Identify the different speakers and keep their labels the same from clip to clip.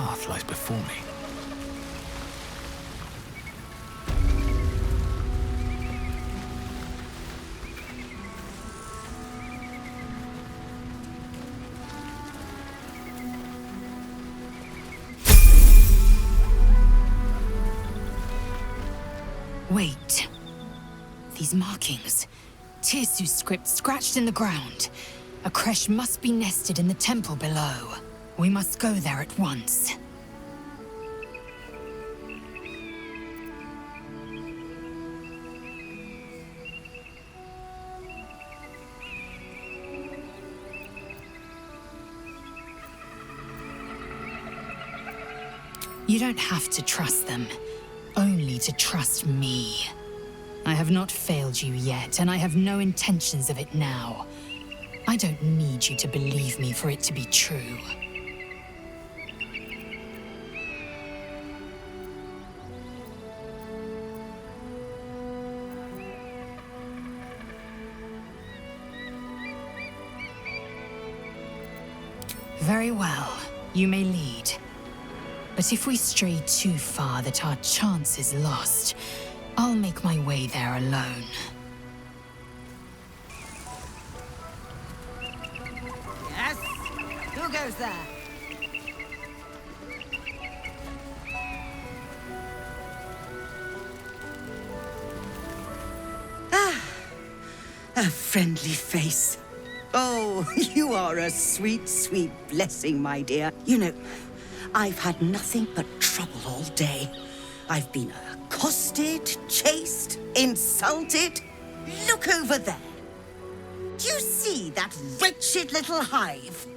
Speaker 1: path lies before me.
Speaker 2: Wait. These markings. Tirsu's script scratched in the ground. A creche must be nested in the temple below. We must go there at once. You don't have to trust them, only to trust me. I have not failed you yet, and I have no intentions of it now. I don't need you to believe me for it to be true. Very well, you may lead. But if we stray too far that our chance is lost, I'll make my way there alone.
Speaker 3: Yes? Who goes there?
Speaker 4: A friendly face. Oh, you are a sweet, sweet blessing, my dear. You know, I've had nothing but trouble all day. I've been accosted, chased, insulted. Look over there. Do you see that wretched little hive?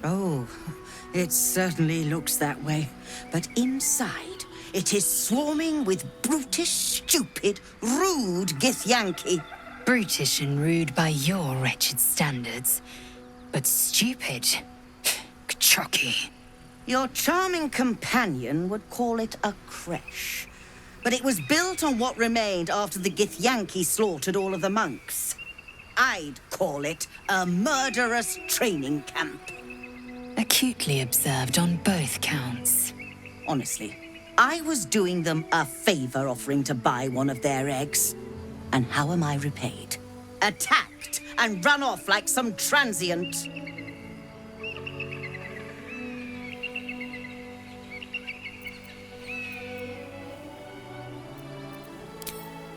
Speaker 4: Oh, it certainly looks that way. But inside, it is swarming with brutish, stupid, rude Githyanki.
Speaker 2: Brutish and rude by your wretched standards, but stupid. Kchoki.
Speaker 4: Your charming companion would call it a creche. But it was built on what remained after the Githyanki slaughtered all of the monks. I'd call it a murderous training camp.
Speaker 2: Acutely observed on both counts.
Speaker 4: Honestly, I was doing them a favor offering to buy one of their eggs. And how am I repaid? Attacked and run off like some transient.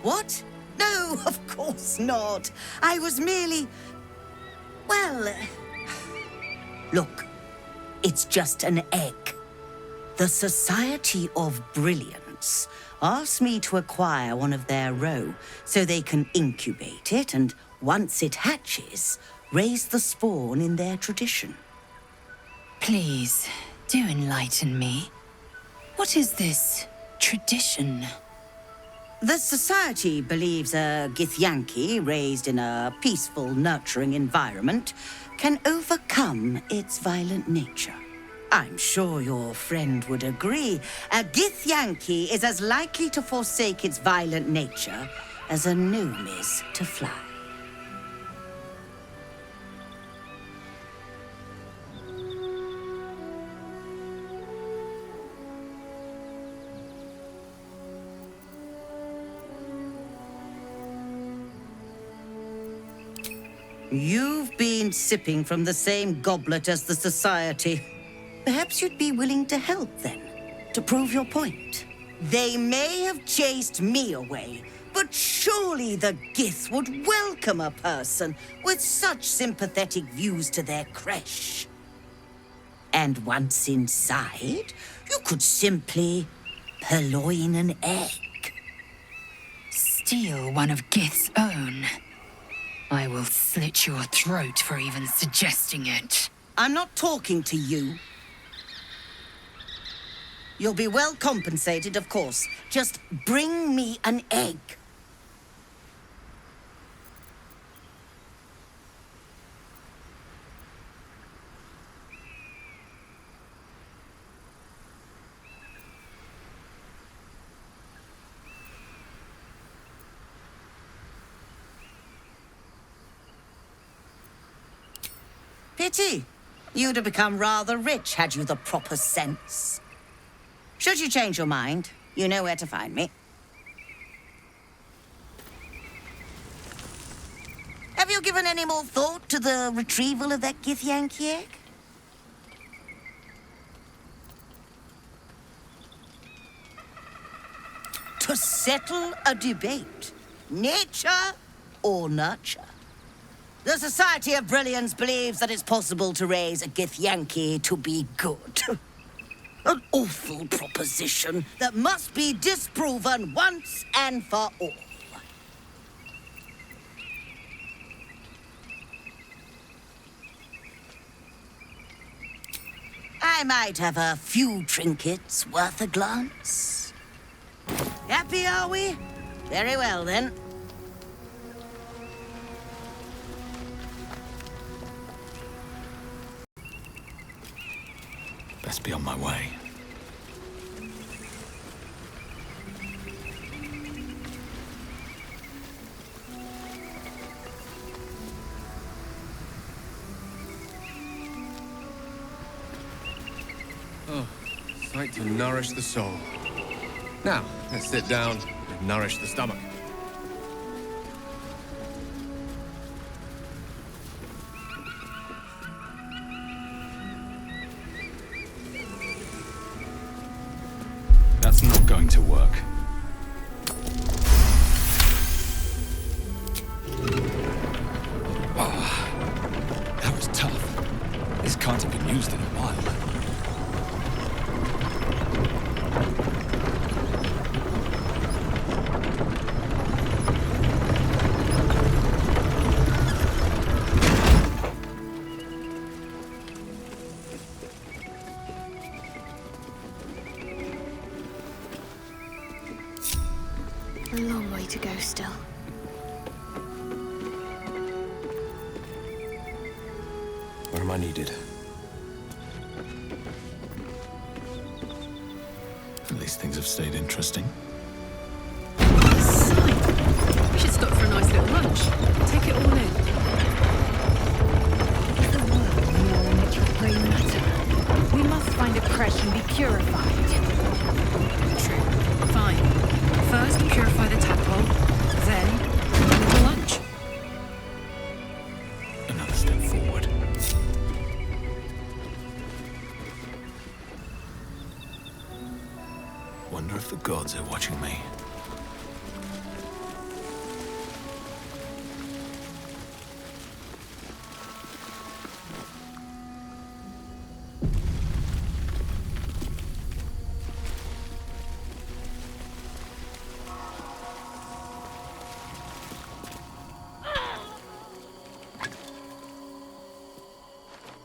Speaker 4: What? No, of course not. I was merely... well... Look, it's just an egg. The Society of Brilliance asked me to acquire one of their roe so they can incubate it and, once it hatches, raise the spawn in their tradition.
Speaker 2: Please, do enlighten me. What is this tradition?
Speaker 4: The Society believes a Githyanki raised in a peaceful, nurturing environment can overcome its violent nature. I'm sure your friend would agree. A Githyanki is as likely to forsake its violent nature as a gnome is to fly. You've been sipping from the same goblet as the Society. Perhaps you'd be willing to help, then, to prove your point. They may have chased me away, but surely the Gith would welcome a person with such sympathetic views to their creche. And once inside, you could simply purloin an egg.
Speaker 2: Steal one of Gith's own. I will slit your throat for even suggesting it.
Speaker 4: I'm not talking to you. You'll be well compensated, of course. Just bring me an egg. pity. You'd have become rather rich had you the proper sense. Should you change your mind, you know where to find me. Have you given any more thought to the retrieval of that Githyanki egg? To settle a debate, nature or nurture. The Society of Brilliance believes that it's possible to raise a Githyanki to be good. An awful proposition that must be disproven once and for all. I might have a few trinkets worth a glance. Happy, are we? Very well, then.
Speaker 1: Best be on my way.
Speaker 5: Oh, sight to nourish the soul. Now, let's sit down and nourish the stomach.
Speaker 1: That's not going to work. Oh, that was tough. This can't have been used in a while.
Speaker 6: A long way to go still.
Speaker 5: Where am I needed?
Speaker 1: At least things have stayed interesting.
Speaker 2: We should stop for a nice little lunch. Take it all in. The world more enriched with grey matter. We must find a creche and be purified. True. Fine. First, purify the tadpole, then the lunch.
Speaker 1: Another step forward. Wonder if the gods are watching me.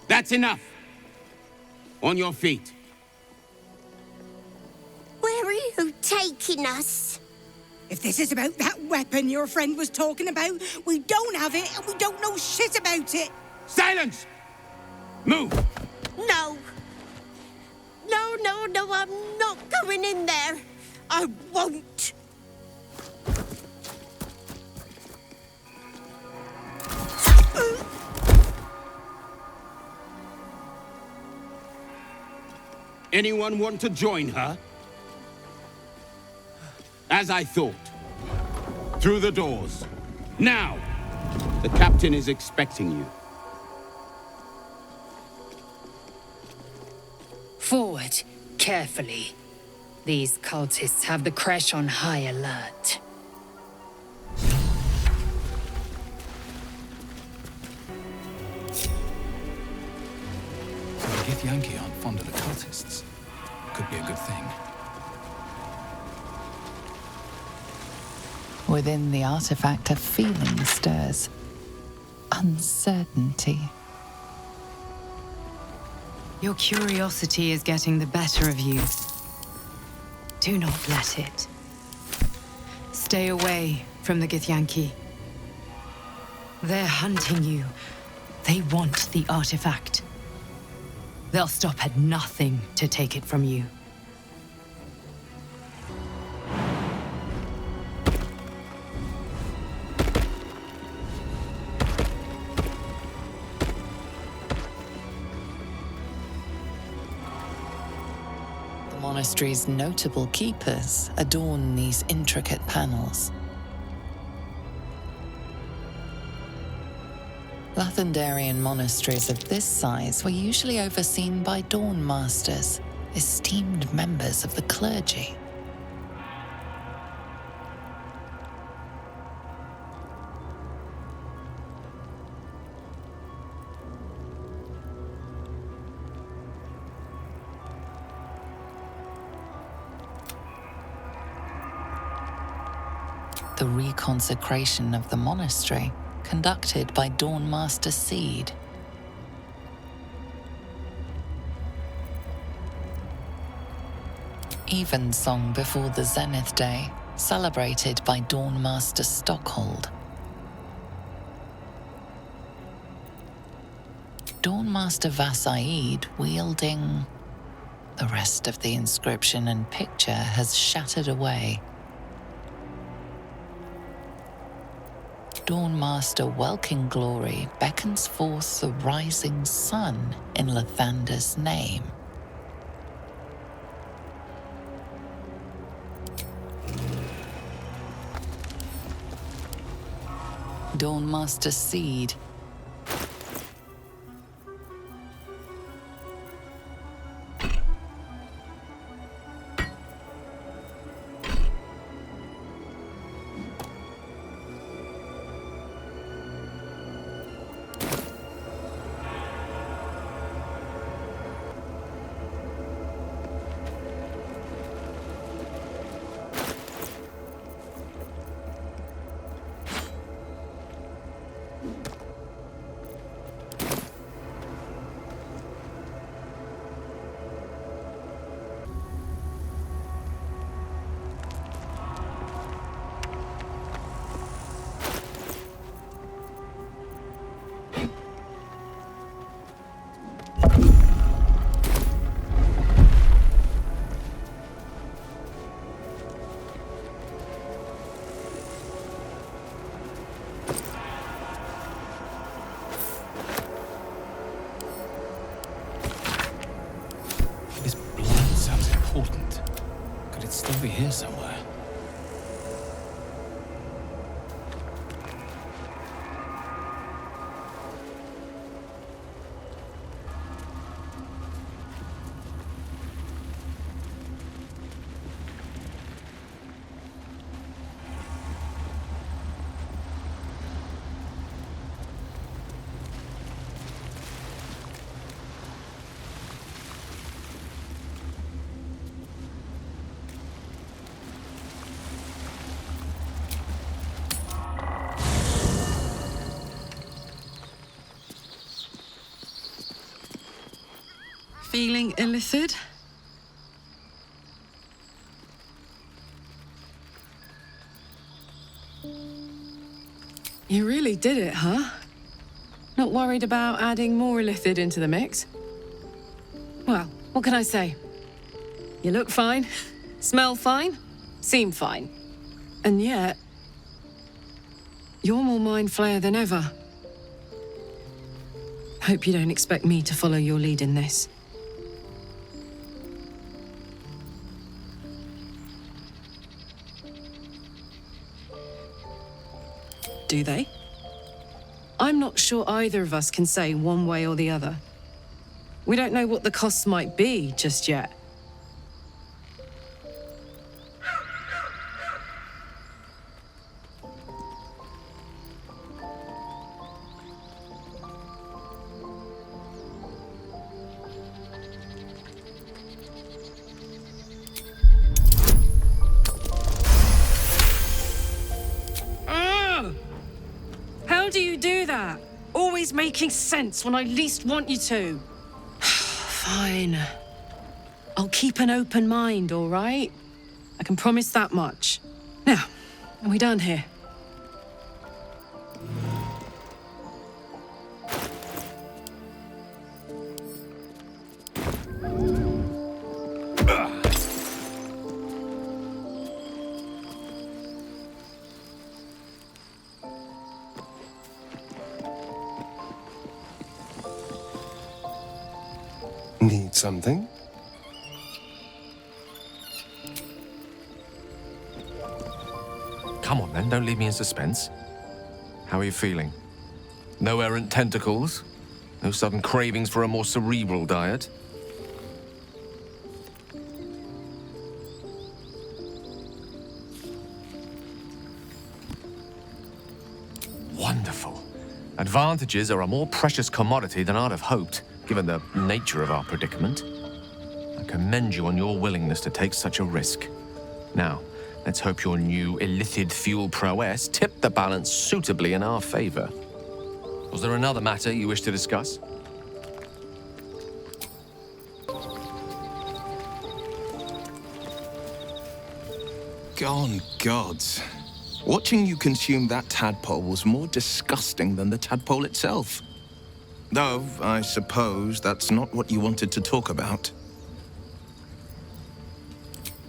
Speaker 7: That's enough. On your feet.
Speaker 6: Where are you taking us?
Speaker 3: If this is about that weapon your friend was talking about, we don't have it and we don't know shit about it.
Speaker 7: Silence! Move!
Speaker 6: No. No, I'm not going in there. I won't.
Speaker 7: Anyone want to join her? As I thought. Through the doors. Now! The captain is expecting you.
Speaker 2: Forward, carefully. These cultists have the creche on high alert.
Speaker 1: The Githyanki aren't fond of the cultists. Could be a good thing.
Speaker 8: Within the artifact, a feeling stirs. Uncertainty.
Speaker 2: Your curiosity is getting the better of you. Do not let it. Stay away from the Githyanki. They're hunting you. They want the artifact. They'll stop at nothing to take it from you.
Speaker 8: monastery's notable keepers adorn these intricate panels. Lathendarian monasteries of this size were usually overseen by Dawn Masters, esteemed members of the clergy. The reconsecration of the monastery, conducted by Dawn Master Seed. Evensong before the Zenith Day, celebrated by Dawn Master Stockhold. Dawn Master Vassaid wielding... The rest of the inscription and picture has shattered away. Dawn Master Welkin Glory beckons forth the rising sun in Lathander's name. Dawn Master Seed.
Speaker 1: His blood sounds important. Could it still be here somewhere?
Speaker 9: Feeling illithid? You really did it, huh? Not worried about adding more illithid into the mix? Well, what can I say? You look fine, smell fine, seem fine. And yet, you're more mind flayer than ever. Hope you don't expect me to follow your lead in this. Do they? I'm not sure either of us can say one way or the other. We don't know what the costs might be just yet. How do you do that? Always making sense when I least want you to. Fine. I'll keep an open mind, all right? I can promise that much. Now, are we done here?
Speaker 5: Need something? come on then, don't leave me in suspense. How are you feeling? No errant tentacles? No sudden cravings for a more cerebral diet? Wonderful. Advantages are a more precious commodity than I'd have hoped, given the nature of our predicament. I commend you on your willingness to take such a risk. Now, let's hope your new illithid fuel prowess tipped the balance suitably in our favor. Was there another matter you wish to discuss?
Speaker 10: Gone gods. Watching you consume that tadpole was more disgusting than the tadpole itself. Though, I suppose that's not what you wanted to talk about.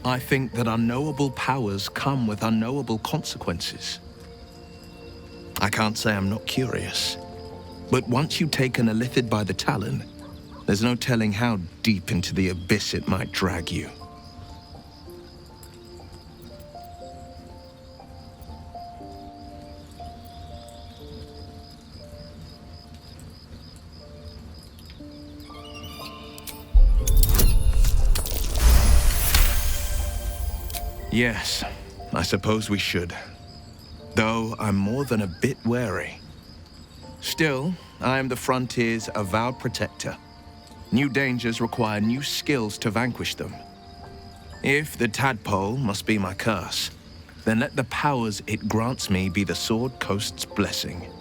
Speaker 10: I think that unknowable powers come with unknowable consequences. I can't say I'm not curious, but once you take an illithid by the talon, there's no telling how deep into the abyss it might drag you. Yes, I suppose we should. Though I'm more than a bit wary. Still, I am the Frontier's avowed protector. New dangers require new skills to vanquish them. If the tadpole must be my curse, then let the powers it grants me be the Sword Coast's blessing.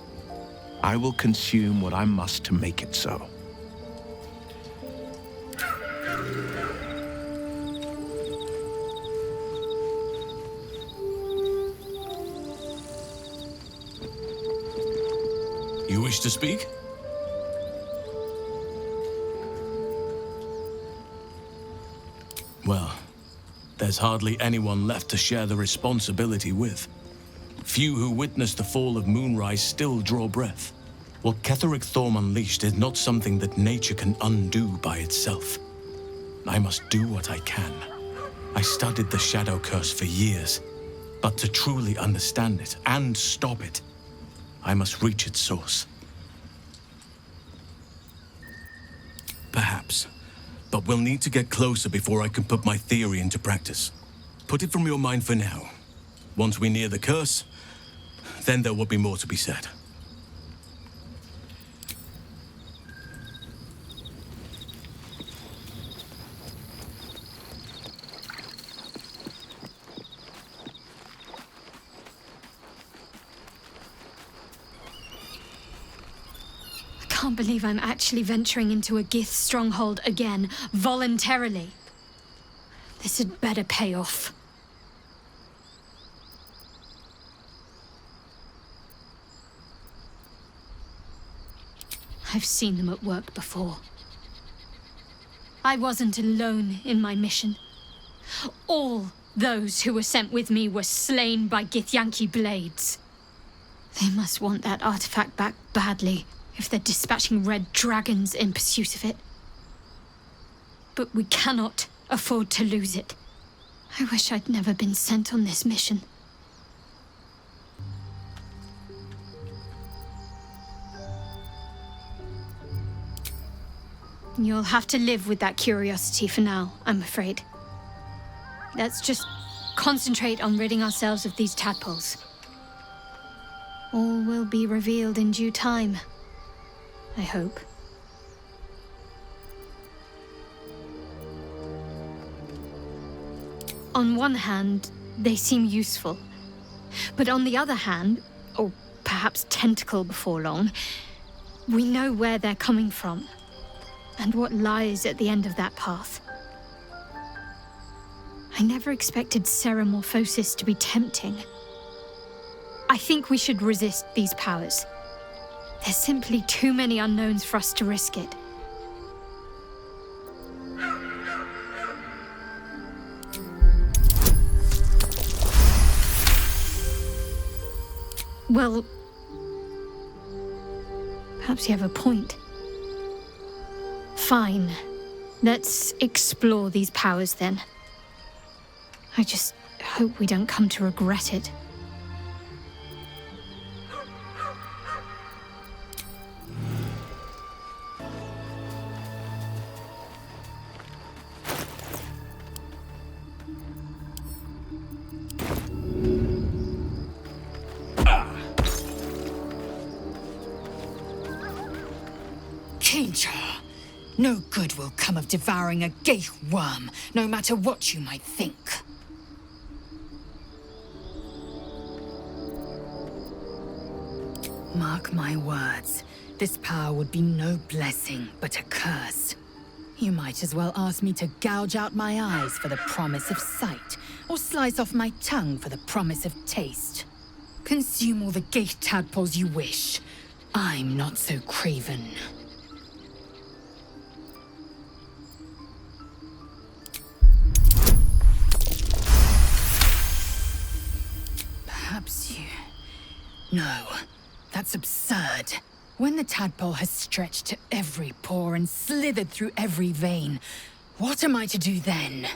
Speaker 10: I will consume what I must to make it so.
Speaker 1: You wish to speak? Well, there's hardly anyone left to share the responsibility with. Few who witnessed the fall of Moonrise still draw breath. What Ketheric Thorm unleashed is not something that nature can undo by itself. I must do what I can. I studied the Shadow Curse for years, but to truly understand it and stop it, I must reach its source. Perhaps. But we'll need to get closer before I can put my theory into practice. Put it from your mind for now. Once we near the curse, then there will be more to be said.
Speaker 2: I can't believe I'm actually venturing into a Gith stronghold again, voluntarily. This had better pay off. I've seen them at work before. I wasn't alone in my mission. All those who were sent with me were slain by Githyanki blades. They must want that artifact back badly, if they're dispatching red dragons in pursuit of it. But we cannot afford to lose it. I wish I'd never been sent on this mission. You'll have to live with that curiosity for now, I'm afraid. Let's just concentrate on ridding ourselves of these tadpoles. All will be revealed in due time, I hope. On one hand, they seem useful. But on the other hand, or perhaps tentacle before long, we know where they're coming from, and what lies at the end of that path. I never expected Ceramorphosis to be tempting. I think we should resist these powers. There's simply too many unknowns for us to risk it. Well, perhaps you have a point. Fine. Let's explore these powers then. I just hope we don't come to regret it. No good will come of devouring a Geich worm, no matter what you might think. Mark my words, this power would be no blessing, but a curse. You might as well ask me to gouge out my eyes for the promise of sight, or slice off my tongue for the promise of taste. Consume all the Geich tadpoles you wish. I'm not so craven. Perhaps you... No, that's absurd. When the tadpole has stretched to every pore and slithered through every vein, what am I to do then?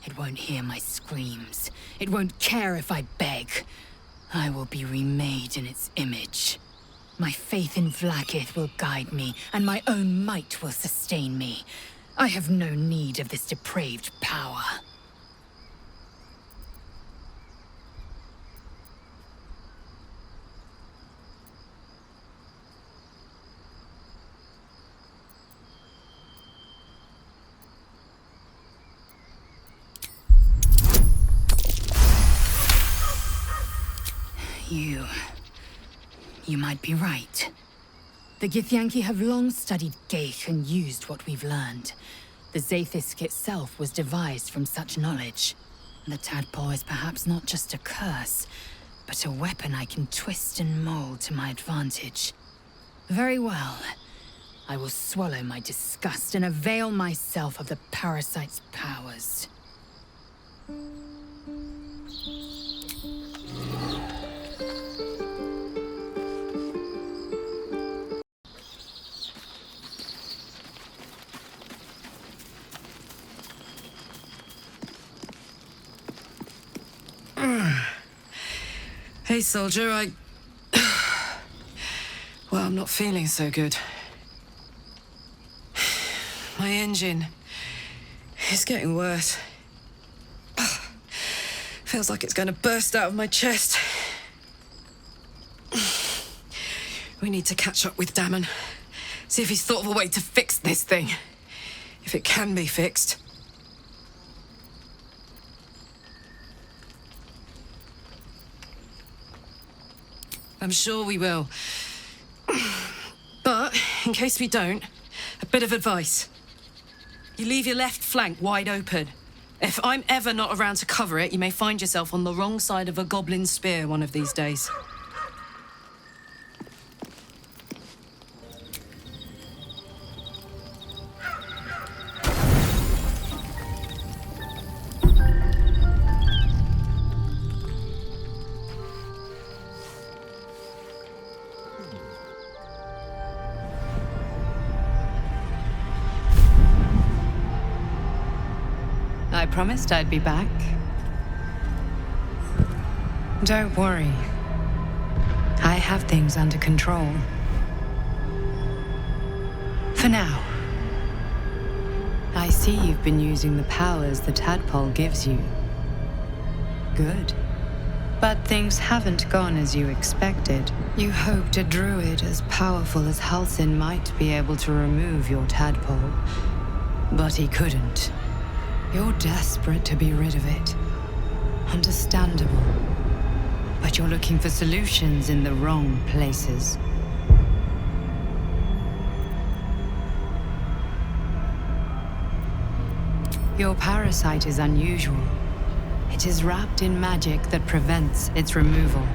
Speaker 2: It won't hear my screams. It won't care if I beg. I will be remade in its image. My faith in Vlaakith will guide me, and my own might will sustain me. I have no need of this depraved power. You might be right. The Githyanki have long studied Geich and used what we've learned. The Zaithisk itself was devised from such knowledge. The tadpole is perhaps not just a curse, but a weapon I can twist and mold to my advantage. Very well. I will swallow my disgust and avail myself of the parasite's powers.
Speaker 9: Hey, soldier, Well, I'm not feeling so good. My engine is getting worse. Feels like it's going to burst out of my chest. We need to catch up with Damon. See if he's thought of a way to fix this thing. If it can be fixed. I'm sure we will. But, in case we don't, a bit of advice. You leave your left flank wide open. If I'm ever not around to cover it, you may find yourself on the wrong side of a goblin spear one of these days.
Speaker 2: I promised I'd be back. Don't worry. I have things under control. For now. I see you've been using the powers the tadpole gives you. Good. But things haven't gone as you expected. You hoped a druid as powerful as Halsin might be able to remove your tadpole. But he couldn't. You're desperate to be rid of it. Understandable. But you're looking for solutions in the wrong places. Your parasite is unusual. It is wrapped in magic that prevents its removal.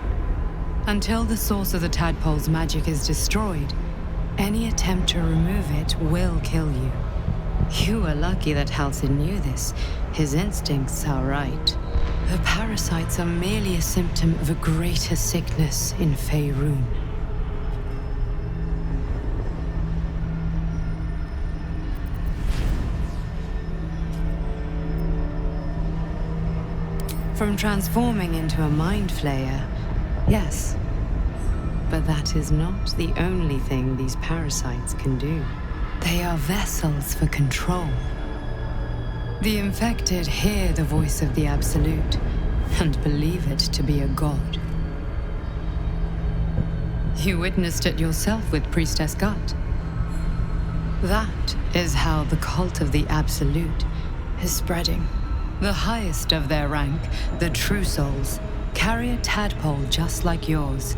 Speaker 2: Until the source of the tadpole's magic is destroyed, any attempt to remove it will kill you. You were lucky that Halsin knew this. His instincts are right. The parasites are merely a symptom of a greater sickness in Faerun. From transforming into a mind flayer, yes. But that is not the only thing these parasites can do. They are vessels for control. The infected hear the voice of the Absolute and believe it to be a god. You witnessed it yourself with Priestess Gut. That is how the cult of the Absolute is spreading. The highest of their rank, the True Souls, carry a tadpole just like yours.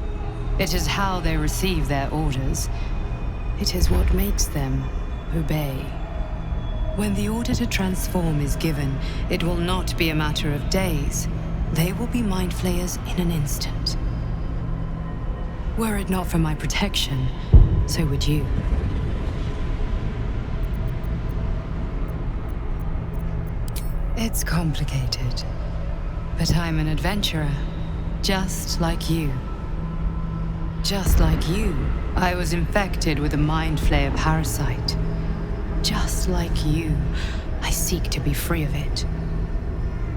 Speaker 2: It is how they receive their orders. It is what makes them obey. When the order to transform is given, it will not be a matter of days. They will be mind flayers in an instant. Were it not for my protection, so would you. It's complicated, but I'm an adventurer, just like you. Just like you, I was infected with a mind flayer parasite. Just like you, I seek to be free of it.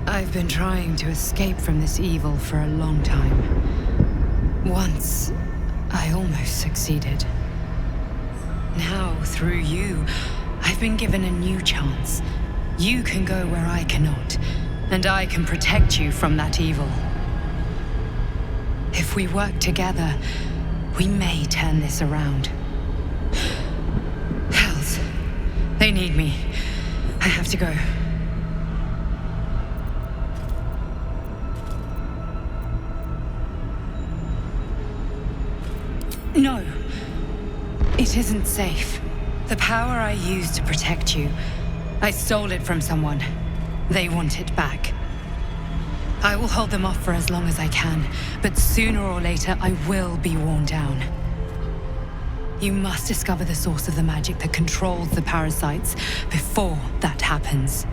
Speaker 2: I've been trying to escape from this evil for a long time. Once, I almost succeeded. Now, through you, I've been given a new chance. You can go where I cannot, and I can protect you from that evil. If we work together, we may turn this around. Hells, they need me. I have to go. No, it isn't safe. The power I used to protect you, I stole it from someone. They want it back. I will hold them off for as long as I can, but sooner or later I will be worn down. You must discover the source of the magic that controls the parasites before that happens.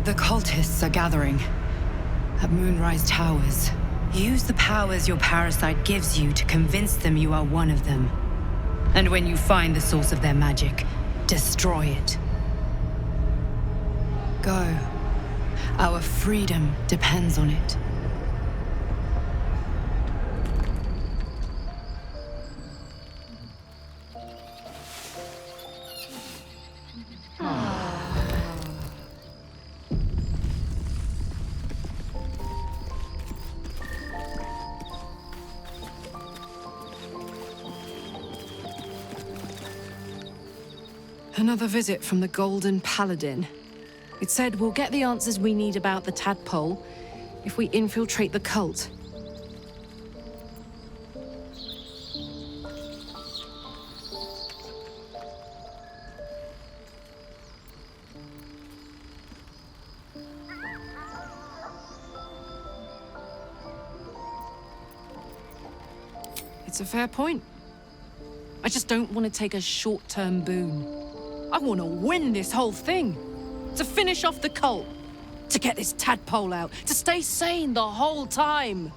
Speaker 2: The cultists are gathering at Moonrise Towers. Use the powers your parasite gives you to convince them you are one of them. And when you find the source of their magic, destroy it. Go. Our freedom depends on it.
Speaker 9: Another visit from the Golden Paladin. It said we'll get the answers we need about the tadpole if we infiltrate the cult. It's a fair point. I just don't want to take a short-term boon. I want to win this whole thing. To finish off the cult. To get this tadpole out. To stay sane the whole time.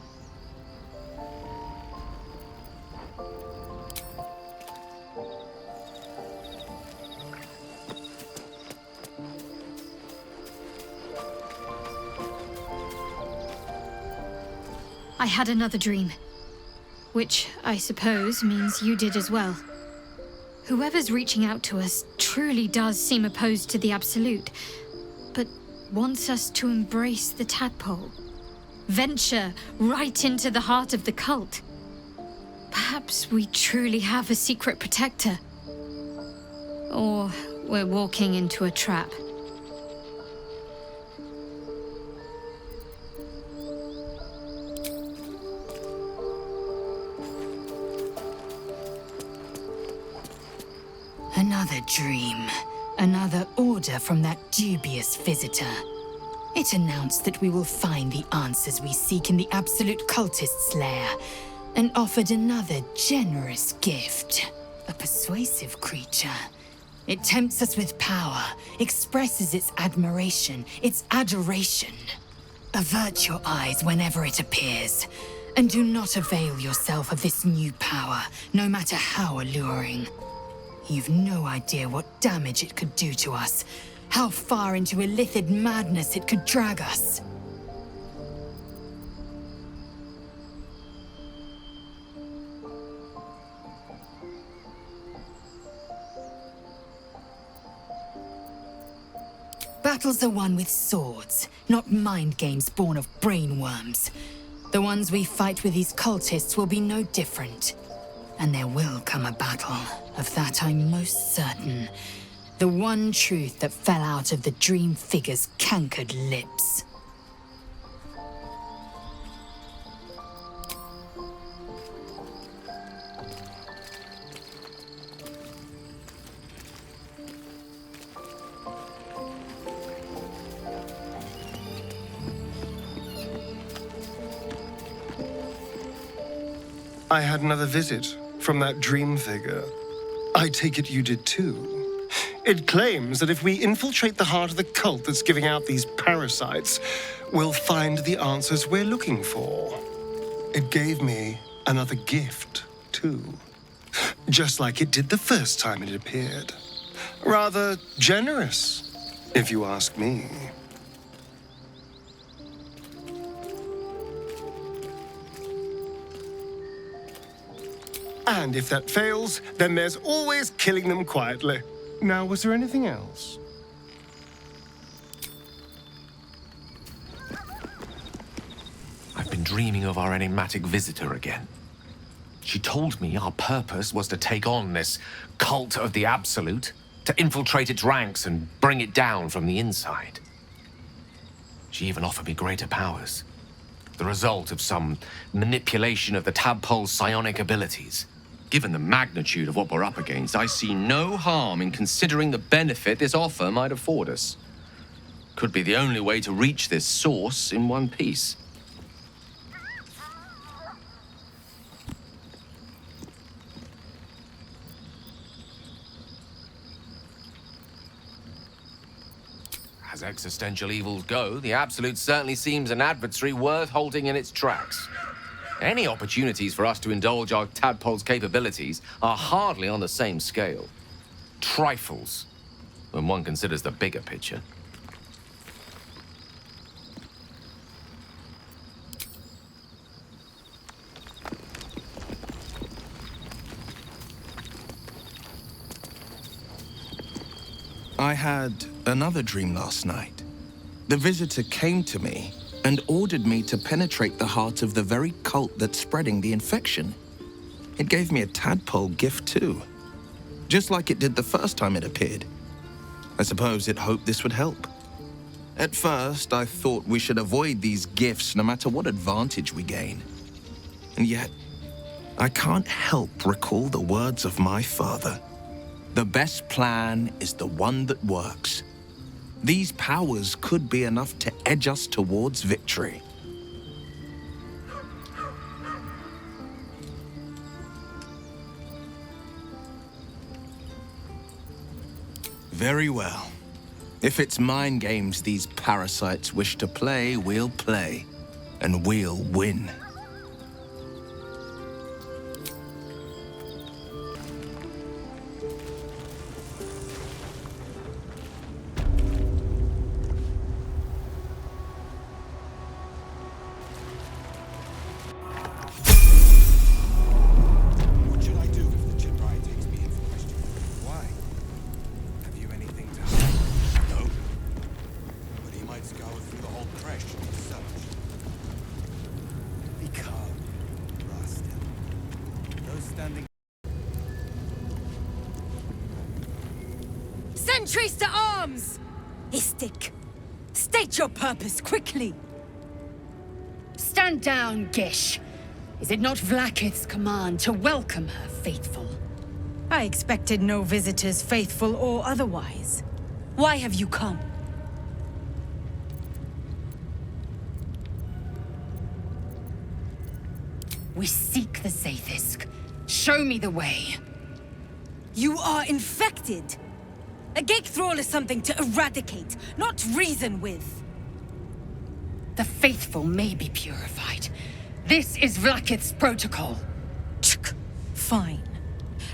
Speaker 11: I had another dream. Which, I suppose, means you did as well. Whoever's reaching out to us truly does seem opposed to the Absolute, but wants us to embrace the tadpole. Venture right into the heart of the cult. Perhaps we truly have a secret protector. Or we're walking into a trap.
Speaker 2: Another dream. Another order from that dubious visitor. It announced that we will find the answers we seek in the Absolute Cultist's lair, and offered another generous gift. A persuasive creature. It tempts us with power, expresses its admiration, its adoration. Avert your eyes whenever it appears, and do not avail yourself of this new power, no matter how alluring. You've no idea what damage it could do to us, how far into illithid madness it could drag us. Battles are won with swords, not mind games born of brainworms. The ones we fight with these cultists will be no different, and there will come a battle. Of that I'm most certain. The one truth that fell out of the dream figure's cankered lips.
Speaker 12: I had another visit from that dream figure. I take it you did too. It claims that if we infiltrate the heart of the cult that's giving out these parasites, we'll find the answers we're looking for. It gave me another gift, too. Just like it did the first time it appeared. Rather generous, if you ask me. And if that fails, then there's always killing them quietly. Now, was there anything else?
Speaker 5: I've been dreaming of our enigmatic visitor again. She told me our purpose was to take on this cult of the Absolute, to infiltrate its ranks and bring it down from the inside. She even offered me greater powers, the result of some manipulation of the tadpole's psionic abilities. Given the magnitude of what we're up against, I see no harm in considering the benefit this offer might afford us. Could be the only way to reach this source in one piece. As existential evils go, the Absolute certainly seems an adversary worth halting in its tracks. Any opportunities for us to indulge our tadpole's capabilities are hardly on the same scale. Trifles, when one considers the bigger picture.
Speaker 10: I had another dream last night. The visitor came to me and ordered me to penetrate the heart of the very cult that's spreading the infection. It gave me a tadpole gift too, just like it did the first time it appeared. I suppose it hoped this would help. At first, I thought we should avoid these gifts no matter what advantage we gain. And yet, I can't help recall the words of my father. The best plan is the one that works. These powers could be enough to edge us towards victory. Very well. If it's mind games these parasites wish to play, we'll play. And we'll win.
Speaker 3: Sentries to arms! Istik, state your purpose quickly.
Speaker 2: Stand down, Gish. Is it not Vlaakith's command to welcome her faithful?
Speaker 3: I expected no visitors, faithful or otherwise. Why have you come?
Speaker 2: We seek the Sathisk. Show me the way.
Speaker 3: You are infected. A gate thrall is something to eradicate, not reason with.
Speaker 2: The faithful may be purified. This is Vlaakith's protocol.
Speaker 3: Fine.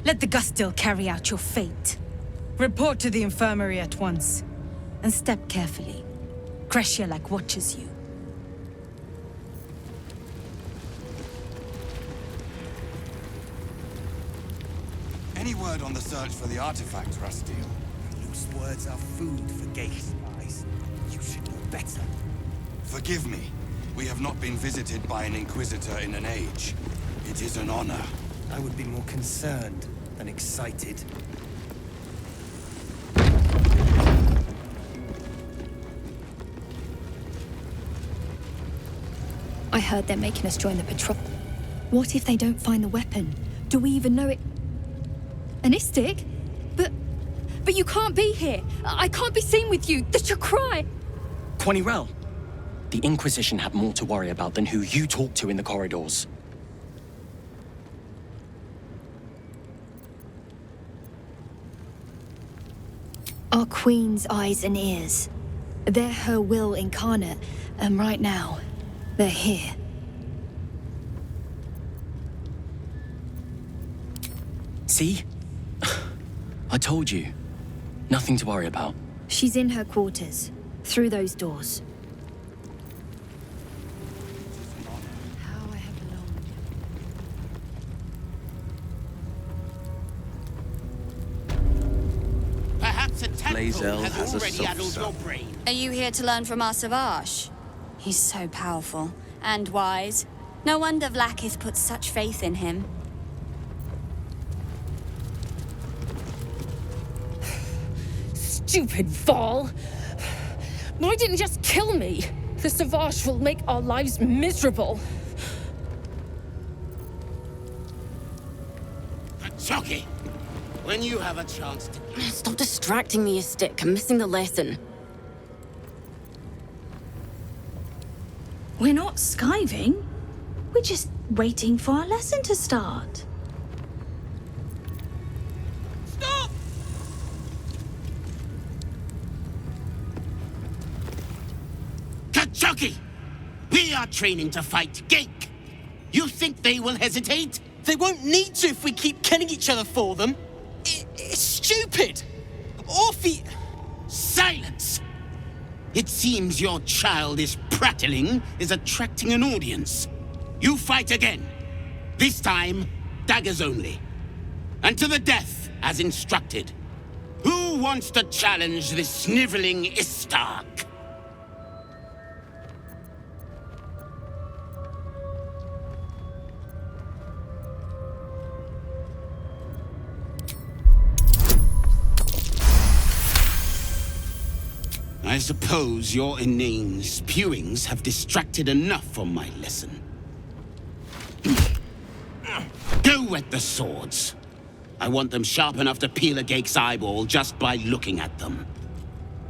Speaker 3: Let the Gustil carry out your fate. Report to the infirmary at once. And step carefully. Kreshjalak watches you.
Speaker 13: Any word on the search for the artifact, Rastil? Loose words are food for gate spies. You should know better. Forgive me. We have not been visited by an Inquisitor in an age. It is an honor.
Speaker 14: I would be more concerned and excited.
Speaker 15: I heard they're making us join the patrol. What if they don't find the weapon? Do we even know it? An Istik? But you can't be here. I can't be seen with you. That's your cry.
Speaker 16: Quanirel, the Inquisition had more to worry about than who you talk to in the corridors.
Speaker 15: Our Queen's eyes and ears. They're her will incarnate, and right now, they're here.
Speaker 16: See? I told you. Nothing to worry about.
Speaker 15: She's in her quarters, through those doors.
Speaker 13: Perhaps a
Speaker 10: Lae'zel
Speaker 13: tadpole has
Speaker 10: has a
Speaker 13: already
Speaker 10: soft
Speaker 13: addled
Speaker 10: side.
Speaker 13: your brain.
Speaker 17: Are you here to learn from our Savage? He's so powerful and wise. No wonder Vlaakith put such faith in him.
Speaker 9: Stupid Val! Why didn't you just kill me? The Savage will make our lives miserable.
Speaker 13: Chucky! When you have a chance to...
Speaker 18: Stop distracting me, you stick. I'm missing the lesson.
Speaker 19: We're not skiving. We're just waiting for our lesson to start.
Speaker 13: Stop! Chucky! We are training to fight Gake. You think they will hesitate?
Speaker 20: They won't need to if we keep killing each other for them. It's stupid! Orphe...
Speaker 13: Silence! It seems your childish prattling is attracting an audience. You fight again. This time, daggers only. And to the death, as instructed. Who wants to challenge this sniveling Istark? I suppose your inane spewings have distracted enough from my lesson. Go wet the swords. I want them sharp enough to peel a Gake's eyeball just by looking at them.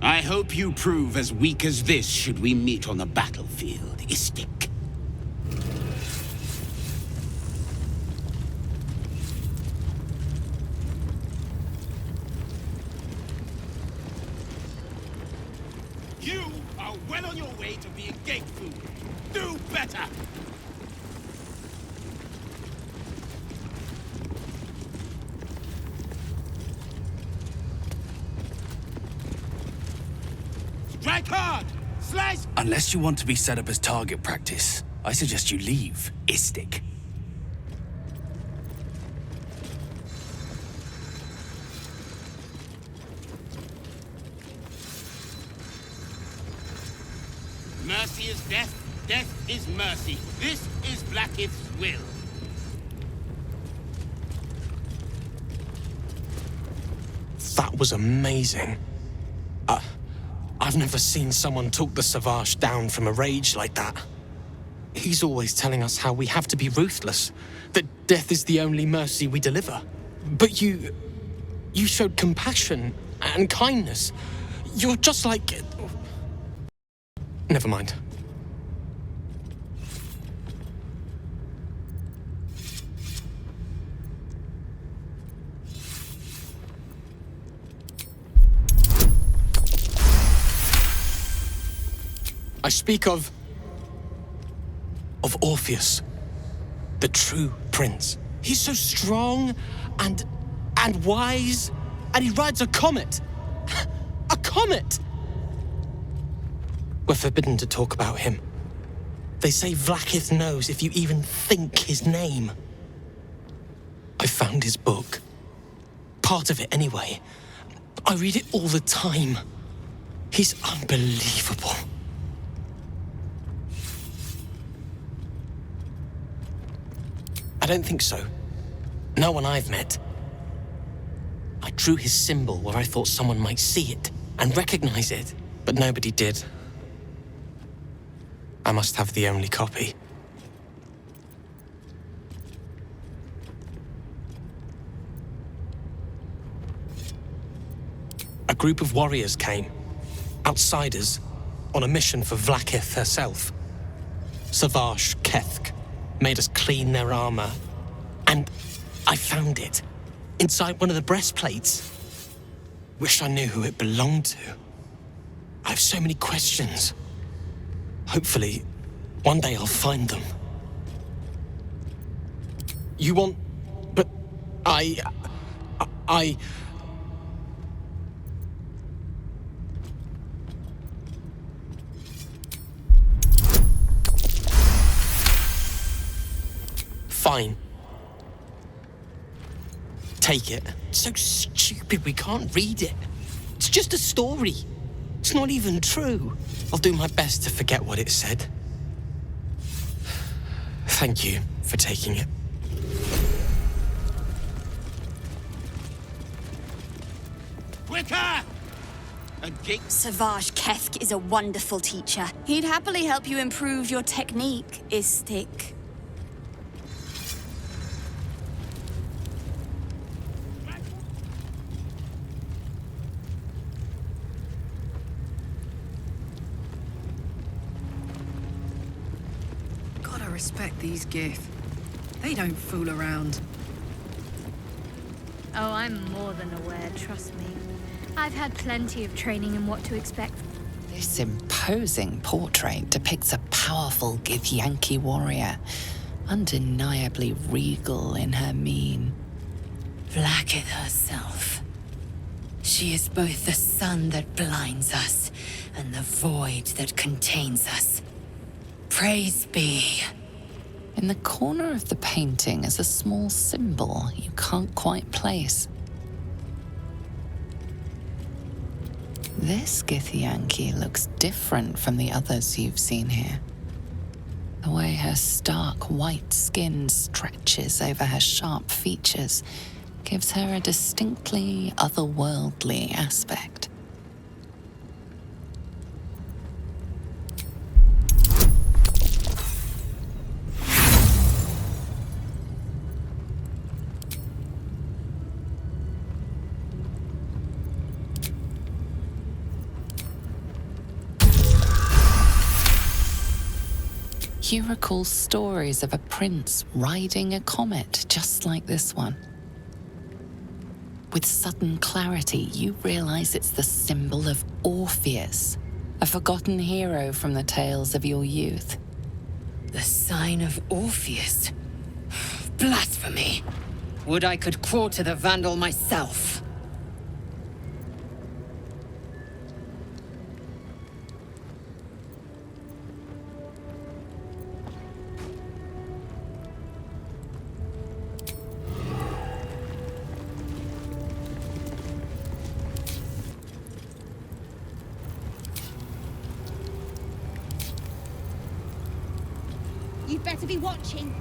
Speaker 13: I hope you prove as weak as this should we meet on the battlefield, Istik. You are well on your way to being Gate food. Do better! Strike hard! Slice!
Speaker 16: Unless you want to be set up as target practice, I suggest you leave, Istik.
Speaker 13: Mercy is death, death is mercy. This is Vlaakith's will.
Speaker 20: That was amazing. I've never seen someone talk the Savage down from a rage like that. He's always telling us how we have to be ruthless, that death is the only mercy we deliver. But you showed compassion and kindness. You're just like... Never mind. I speak of Orpheus, the true prince. He's so strong and wise, and he rides a comet. A comet! We're forbidden to talk about him. They say Vlaakith knows if you even think his name. I found his book. Part of it, anyway. I read it all the time. He's unbelievable. I don't think so. No one I've met. drew his symbol where I thought someone might see it and recognize it, but nobody did. I must have the only copy. A group of warriors came, outsiders, on a mission for Vlaakith herself. Savage Kethk made us clean their armor, and I found it inside one of the breastplates. Wish I knew who it belonged to. I have so many questions. Hopefully, one day I'll find them. You want... but I... Fine. Take it. It's so stupid we can't read it. It's just a story. It's not even true. I'll do my best to forget what it said. Thank you for taking it.
Speaker 6: Quicker!
Speaker 17: Savage Kethk is a wonderful teacher. He'd happily help you improve your technique, Istik.
Speaker 14: Gotta respect these Gith. They don't fool around.
Speaker 11: Oh, I'm more than aware, trust me. I've had plenty of training in what to expect.
Speaker 8: This imposing portrait depicts a powerful Githyanki warrior, undeniably regal in her mien.
Speaker 21: Vlaakith herself. She is both the sun that blinds us and the void that contains us. Praise be.
Speaker 8: In the corner of the painting is a small symbol you can't quite place. This Githyanki looks different from the others you've seen here. The way her stark white skin stretches over her sharp features gives her a distinctly otherworldly aspect. You recall stories of a prince riding a comet just like this one. With sudden clarity, you realize it's the symbol of Orpheus, a forgotten hero from the tales of your youth.
Speaker 21: The sign of Orpheus. Blasphemy. Would I could quarter the Vandal myself.
Speaker 6: You'd better be watching.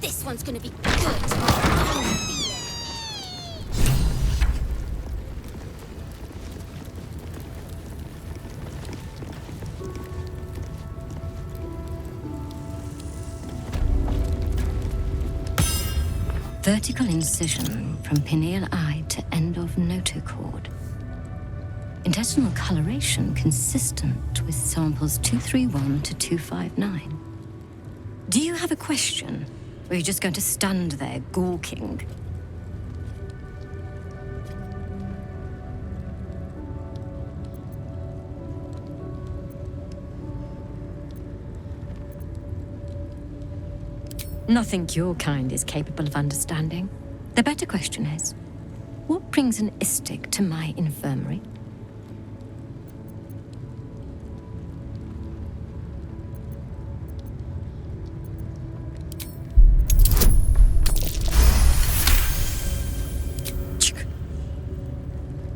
Speaker 22: This one's gonna be good.
Speaker 23: Vertical incision from pineal eye to end of notochord. Intestinal coloration consistent with samples 231 to 259. Do you have a question? Or are you just going to stand there gawking? Nothing your kind is capable of understanding. The better question is, what brings an Istik to my infirmary?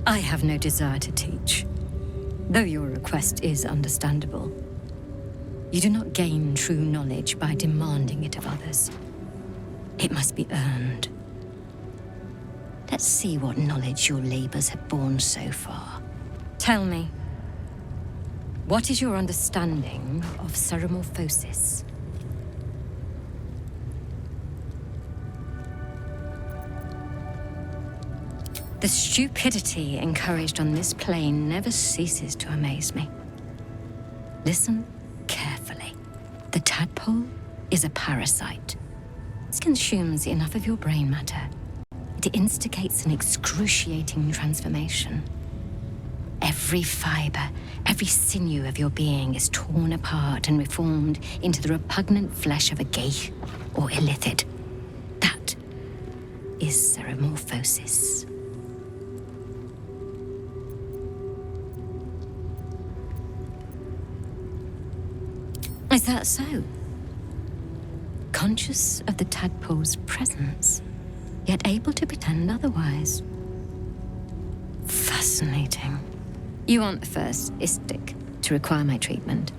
Speaker 23: I have no desire to teach, though your request is understandable. You do not gain true knowledge by demanding it of others. It must be earned. Let's see what knowledge your labors have borne so far. Tell me, what is your understanding of ceremorphosis? The stupidity encouraged on this plane never ceases to amaze me. Listen carefully. The tadpole is a parasite. It consumes enough of your brain matter. It instigates an excruciating transformation. Every fiber, every sinew of your being is torn apart and reformed into the repugnant flesh of a geich or illithid. That is ceremorphosis. Is that so? Conscious of the tadpole's presence, yet able to pretend otherwise. Fascinating. You aren't the first istic to require my treatment.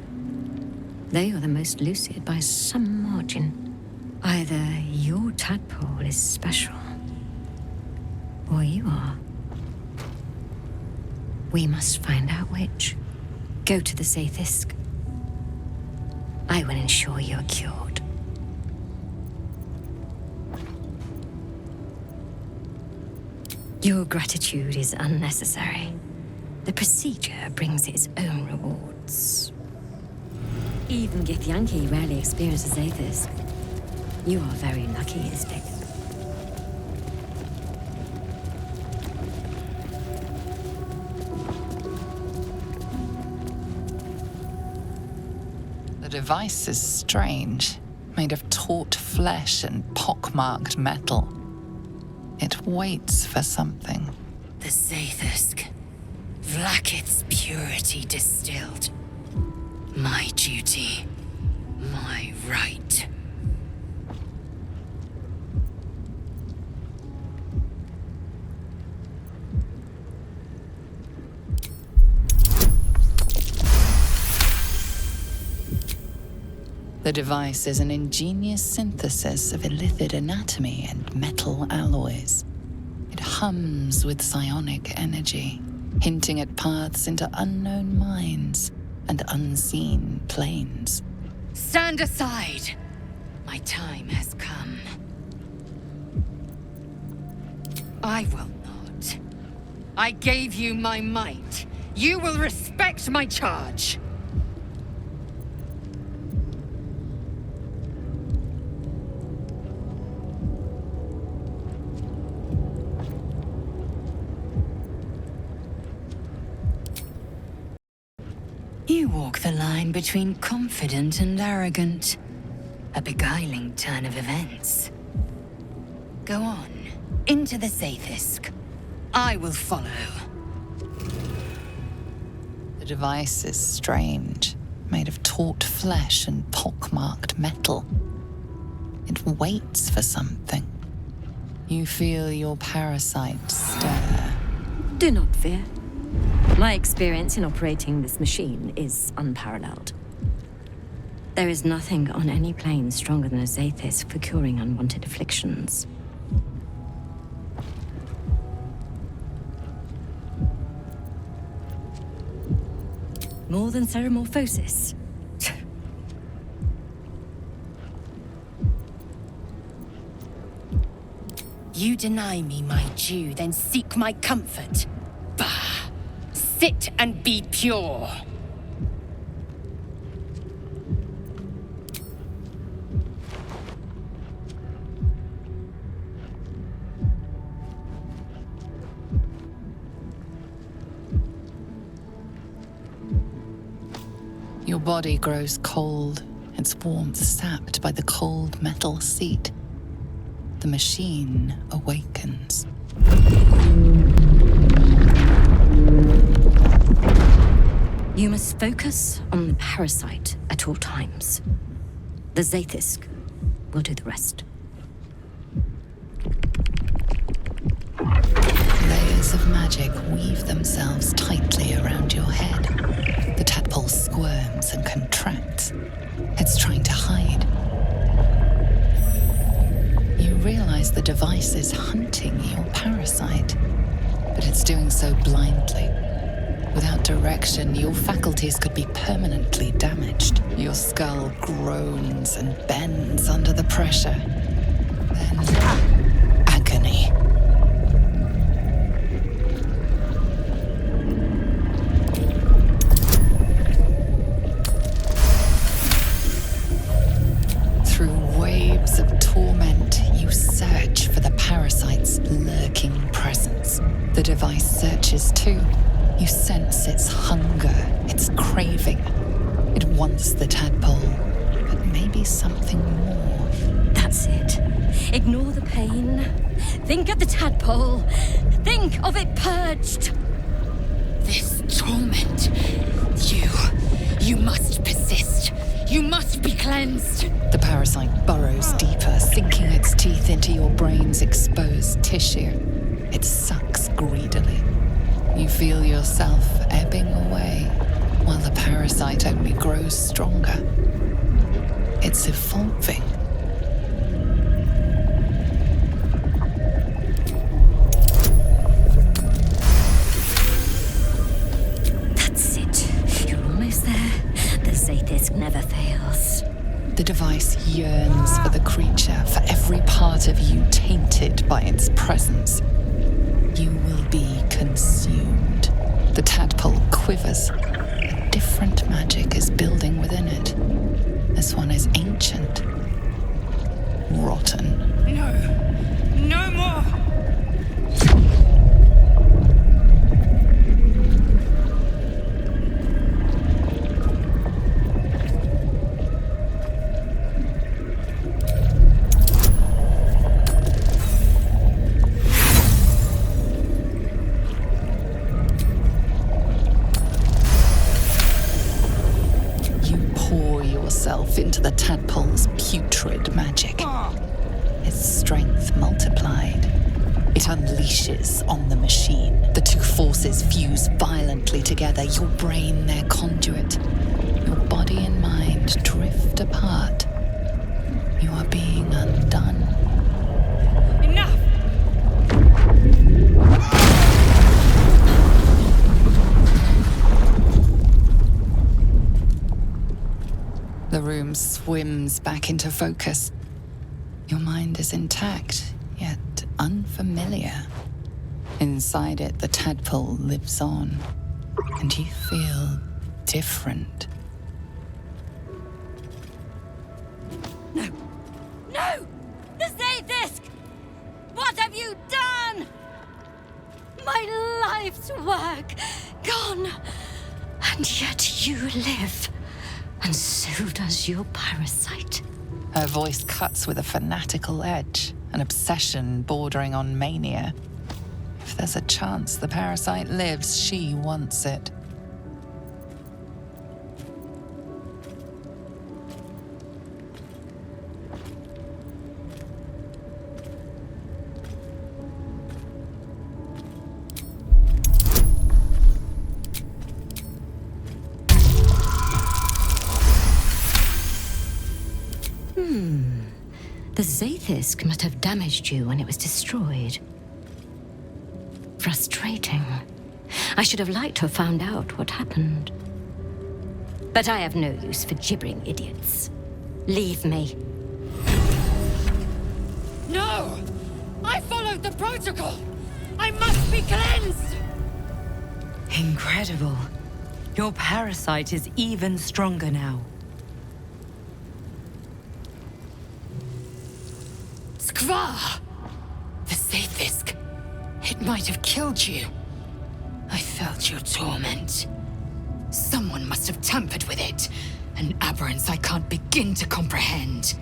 Speaker 23: Though you're the most lucid by some margin. Either your tadpole is special, or you are. We must find out which. Go to the Zaithisk. I will ensure you are cured. Your gratitude is unnecessary. The procedure brings its own rewards. Even Githyanki rarely experiences Zaithisk. You are very lucky, Istik.
Speaker 8: The device is strange, made of taut flesh and pockmarked metal. It waits for something.
Speaker 21: The Zaithisk. Vlaakith's purity distilled. My duty. My right.
Speaker 8: The device is an ingenious synthesis of illithid anatomy and metal alloys. It hums with psionic energy, hinting at paths into unknown minds and unseen planes.
Speaker 21: Stand aside! My time has come. I will not. I gave you my might. You will respect my charge. You walk the line between confident and arrogant. A beguiling turn of events. Go on, into the Zaithisk. I will follow.
Speaker 8: The device is strange, made of taut flesh and pockmarked metal. It waits for something. You feel your parasites stir.
Speaker 23: Do not fear. My experience in operating this machine is unparalleled. There is nothing on any plane stronger than a Zaithisk for curing unwanted afflictions. More than ceremorphosis.
Speaker 21: You deny me my due, then seek my comfort. Bah! Sit and be pure.
Speaker 8: Your body grows cold, its warmth sapped by the cold metal seat. The machine awakens.
Speaker 23: You must focus on the parasite at all times. The Zaithisk will do the rest.
Speaker 8: Layers of magic weave themselves tightly around your head. The tadpole tadpole squirms and contracts. It's trying to hide. You realize the device is hunting your parasite, but it's doing so blindly. Without direction, your faculties could be permanently damaged. Your skull groans and bends under the pressure. Then, agony. Through waves of torment, you search for the parasite's lurking presence. The device searches too. You sense its hunger, its craving. It wants the tadpole, but maybe something more.
Speaker 22: That's it. Ignore the pain. Think of the tadpole. Think of it purged.
Speaker 2: This torment. You must persist. You must be cleansed.
Speaker 8: The parasite burrows deeper, sinking its teeth into your brain's exposed tissue. It sucks greedily. You feel yourself ebbing away, while the parasite only grows stronger. It's evolving.
Speaker 22: That's it. You're almost there. The Zaithisk never fails.
Speaker 8: The device yearns for the creature, for every part of you tainted by its presence. You will be consumed. The tadpole quivers. A different magic is building within it. This one is ancient. Rotten.
Speaker 3: No. No more!
Speaker 8: Into the tadpole's putrid magic. Its strength multiplied. It unleashes on the machine. The two forces fuse violently together, your brain their conduit. Your body and mind drift apart. You are being undone.
Speaker 3: Enough!
Speaker 8: The room swims back into focus. Your mind is intact, yet unfamiliar. Inside it, the tadpole lives on, and you feel different.
Speaker 22: No! No! The Zaithisk! What have you done? My life's work gone, and yet you live. And so does your parasite.
Speaker 8: Her voice cuts with a fanatical edge, an obsession bordering on mania. If there's a chance the parasite lives, she wants it.
Speaker 22: The Zaithisk must have damaged you when it was destroyed. Frustrating. I should have liked to have found out what happened. But I have no use for gibbering idiots. Leave me.
Speaker 3: No! I followed the protocol! I must be cleansed!
Speaker 1: Incredible. Your parasite is even stronger now.
Speaker 2: Skvar! The Zaithisk. It might have killed you. I felt your torment. Someone must have tampered with it. An aberrance I can't begin to comprehend.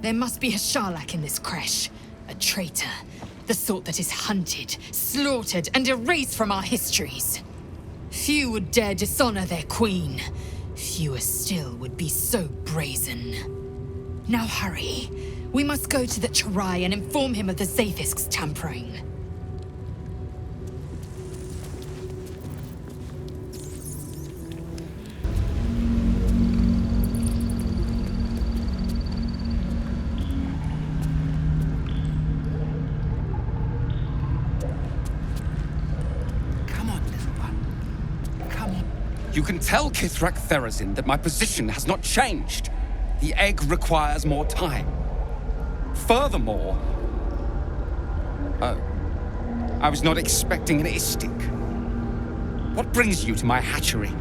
Speaker 2: There must be a Sharlak in this creche. A traitor. The sort that is hunted, slaughtered, and erased from our histories. Few would dare dishonor their queen. Fewer still would be so brazen. Now hurry. We must go to the Chirai and inform him of the Zaithisk's tampering.
Speaker 4: You can tell Kithrak Therazin that my position has not changed. The egg requires more time. Furthermore... I was not expecting an Istik. What brings you to my hatchery?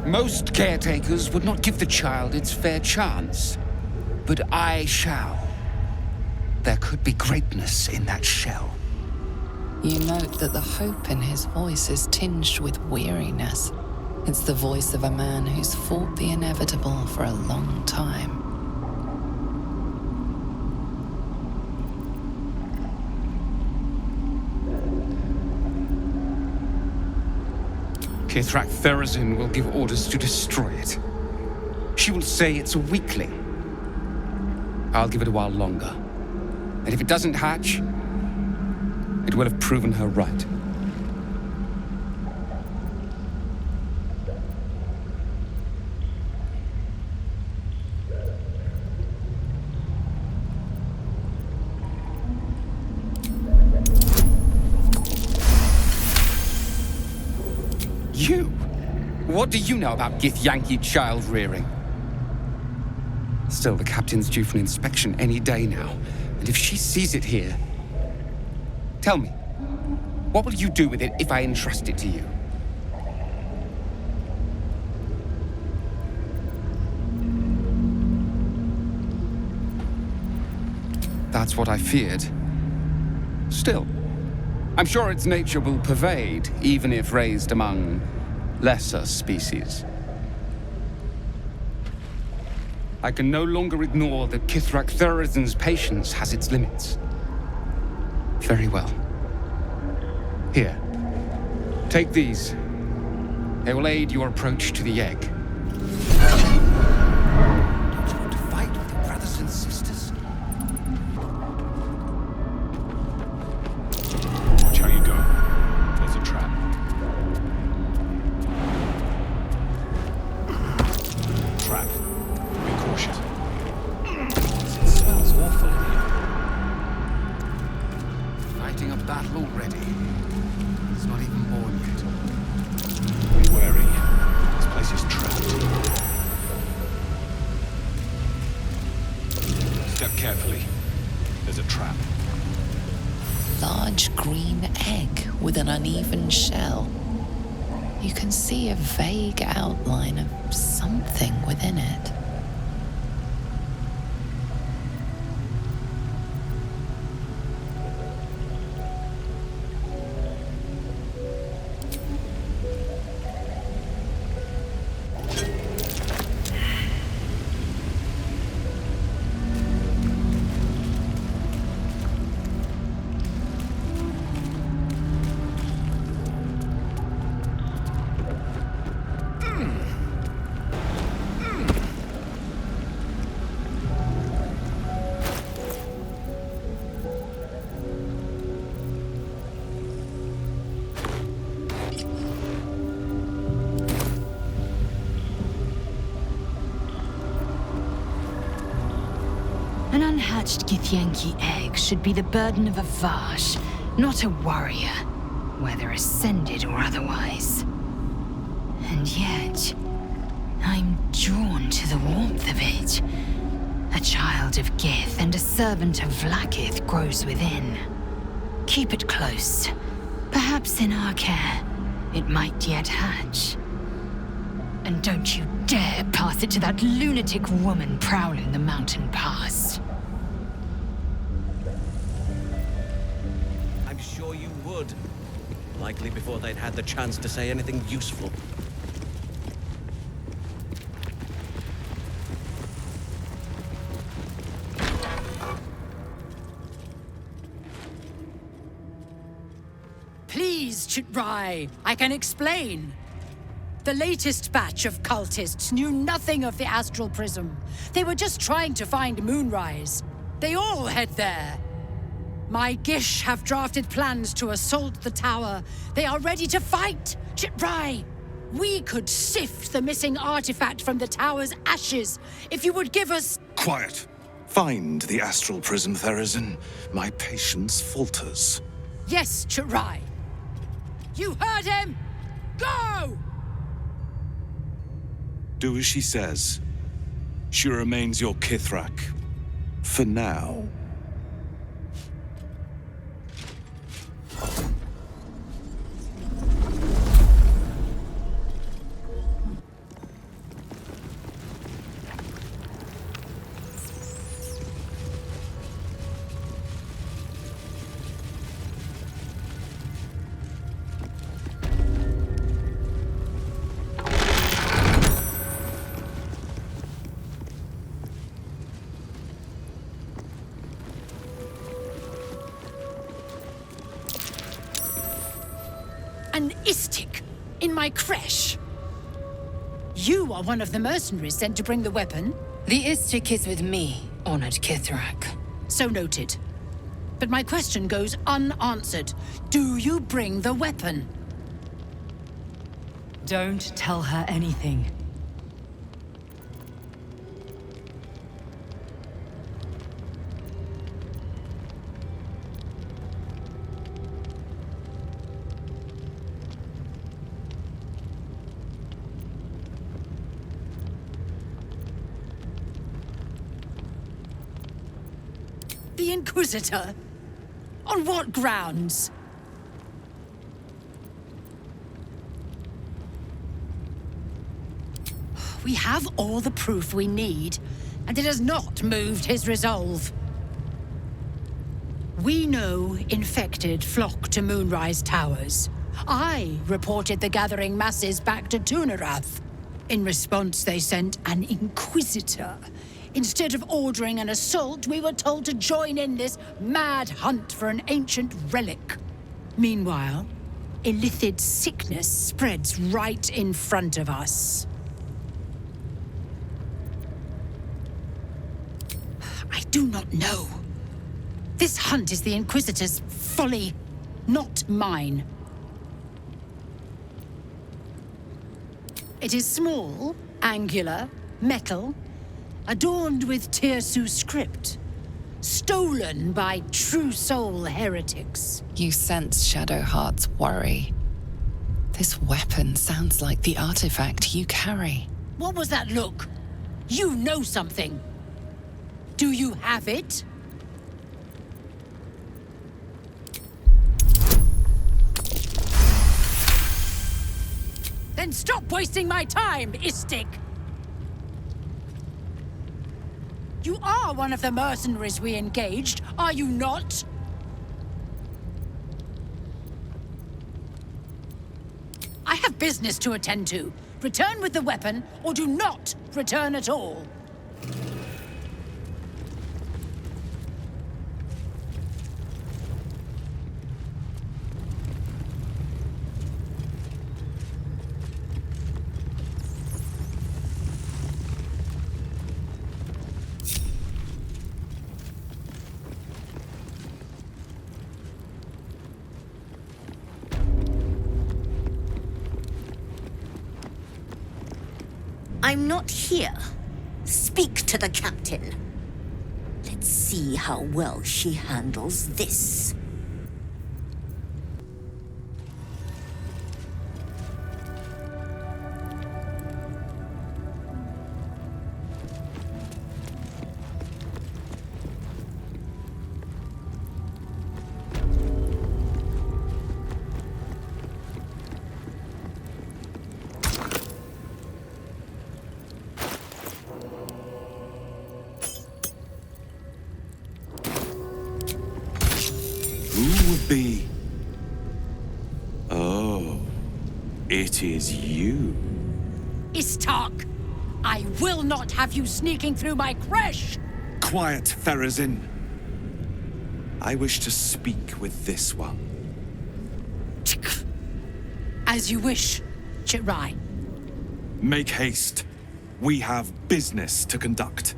Speaker 4: Most caretakers would not give the child its fair chance. But I shall. There could be greatness in that shell.
Speaker 8: You note that the hope in his voice is tinged with weariness. It's the voice of a man who's fought the inevitable for a long time.
Speaker 4: Kithrak Therazin will give orders to destroy it. She will say it's a weakling. I'll give it a while longer. And if it doesn't hatch, it will have proven her right. You? What do you know about Githyanki child rearing? Still, the captain's due for an inspection any day now. And if she sees it here... Tell me, what will you do with it if I entrust it to you? That's what I feared. Still, I'm sure its nature will pervade, even if raised among lesser species. I can no longer ignore that Kithrak Therazin's patience has its limits. Very well. Here. Take these. They will aid your approach to the egg. Don't you want to fight with your brothers and sisters?
Speaker 7: Watch how you go. There's a trap. Trap. Be cautious. It smells awful in here.
Speaker 4: Fighting a battle already. It's not even born yet.
Speaker 7: Be wary. This place is trapped. Step carefully. There's a trap.
Speaker 8: Large green egg with an uneven shell. You can see a vague outline of something within it.
Speaker 2: An unhatched Githyanki egg should be the burden of a Vash, not a warrior, whether ascended or otherwise. And yet, I'm drawn to the warmth of it. A child of Gith and a servant of Vlaakith grows within. Keep it close. Perhaps in our care, it might yet hatch. And don't you dare pass it to that lunatic woman prowling the mountain pass.
Speaker 12: I'm sure you would. Likely before they'd had the chance to say anything useful.
Speaker 9: Please, Chitrai, I can explain.
Speaker 3: The latest batch of cultists knew nothing of the astral prism. They were just trying to find Moonrise. They all head there. My Gish have drafted plans to assault the tower. They are ready to fight! Chitrai! We could sift the missing artifact from the tower's ashes if you would give us...
Speaker 7: Quiet. Find the astral prism, Therazin. My patience falters.
Speaker 3: Yes, Chitrai. You heard him! Go!
Speaker 7: Do as she says. She remains your Kithrak. For now.
Speaker 3: An Istik in my creche. You are one of the mercenaries sent to bring the weapon.
Speaker 2: The Istik is with me, honored Kithrak.
Speaker 3: So noted. But my question goes unanswered. Do you bring the weapon?
Speaker 1: Don't tell her anything.
Speaker 3: The Inquisitor? On what grounds? We have all the proof we need, and it has not moved his resolve. We know infected flock to Moonrise Towers. I reported the gathering masses back to Tunarath. In response, they sent an Inquisitor. Instead of ordering an assault, we were told to join in this mad hunt for an ancient relic. Meanwhile, Illithid sickness spreads right in front of us. I do not know. This hunt is the Inquisitor's folly, not mine. It is small, angular, metal, adorned with Tirsu script, stolen by true soul heretics.
Speaker 8: You sense Shadowheart's worry. This weapon sounds like the artifact you carry.
Speaker 3: What was that look? You know something. Do you have it? Then stop wasting my time, Istik! You are one of the mercenaries we engaged, are you not? I have business to attend to. Return with the weapon, or do not return at all.
Speaker 6: I'm not here. Speak to the captain. Let's see how well she handles this.
Speaker 7: Who would be... Oh, it is you.
Speaker 3: Istark! I will not have you sneaking through my creche!
Speaker 7: Quiet, Therazin. I wish to speak with this one.
Speaker 3: As you wish, Chitrai.
Speaker 7: Make haste. We have business to conduct.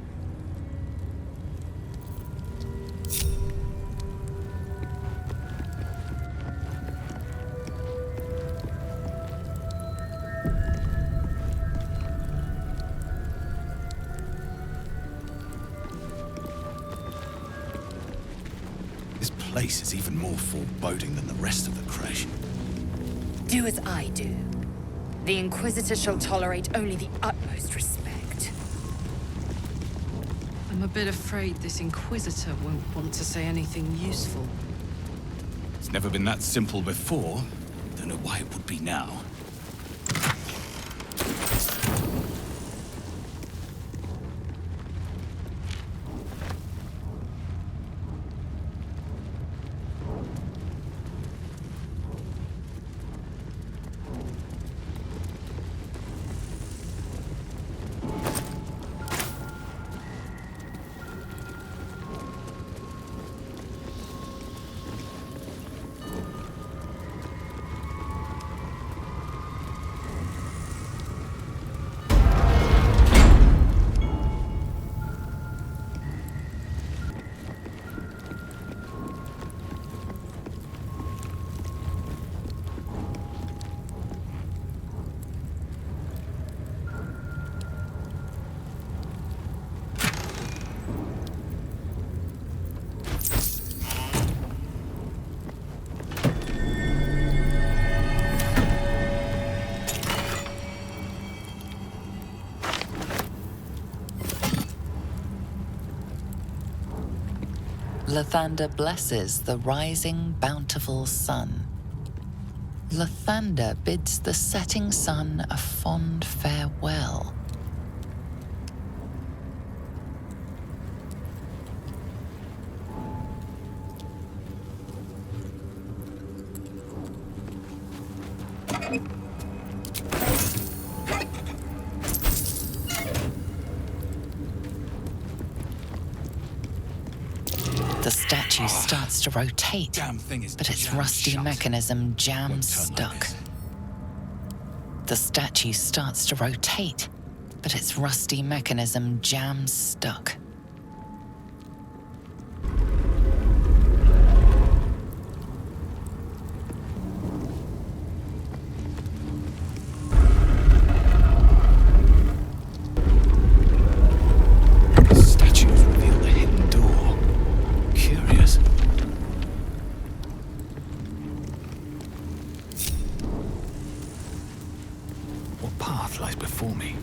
Speaker 13: This place is even more foreboding than the rest of the crash.
Speaker 2: Do as I do. The Inquisitor shall tolerate only the utmost respect.
Speaker 9: I'm a bit afraid this Inquisitor won't want to say anything useful.
Speaker 13: It's never been that simple before. Don't know why it would be now.
Speaker 8: Lathander blesses the rising, bountiful sun. Lathander bids the setting sun a fond farewell. The statue starts to rotate, but its rusty mechanism jams stuck. The statue starts to rotate, but its rusty mechanism jams stuck.
Speaker 13: Lies before me.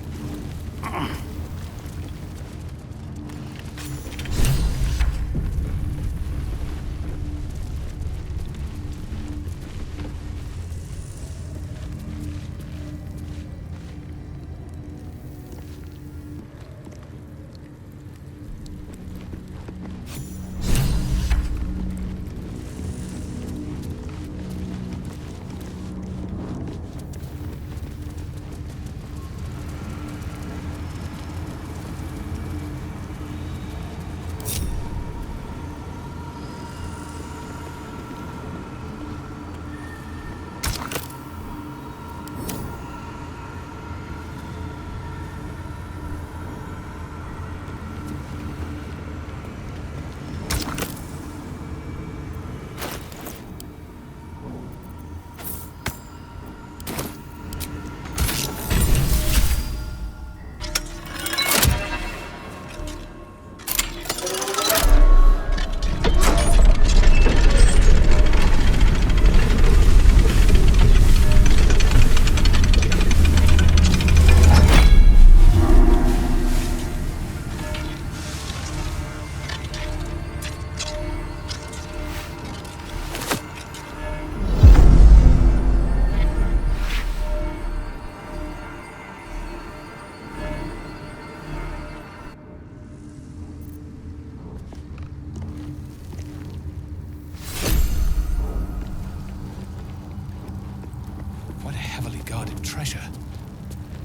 Speaker 13: What a heavily guarded treasure.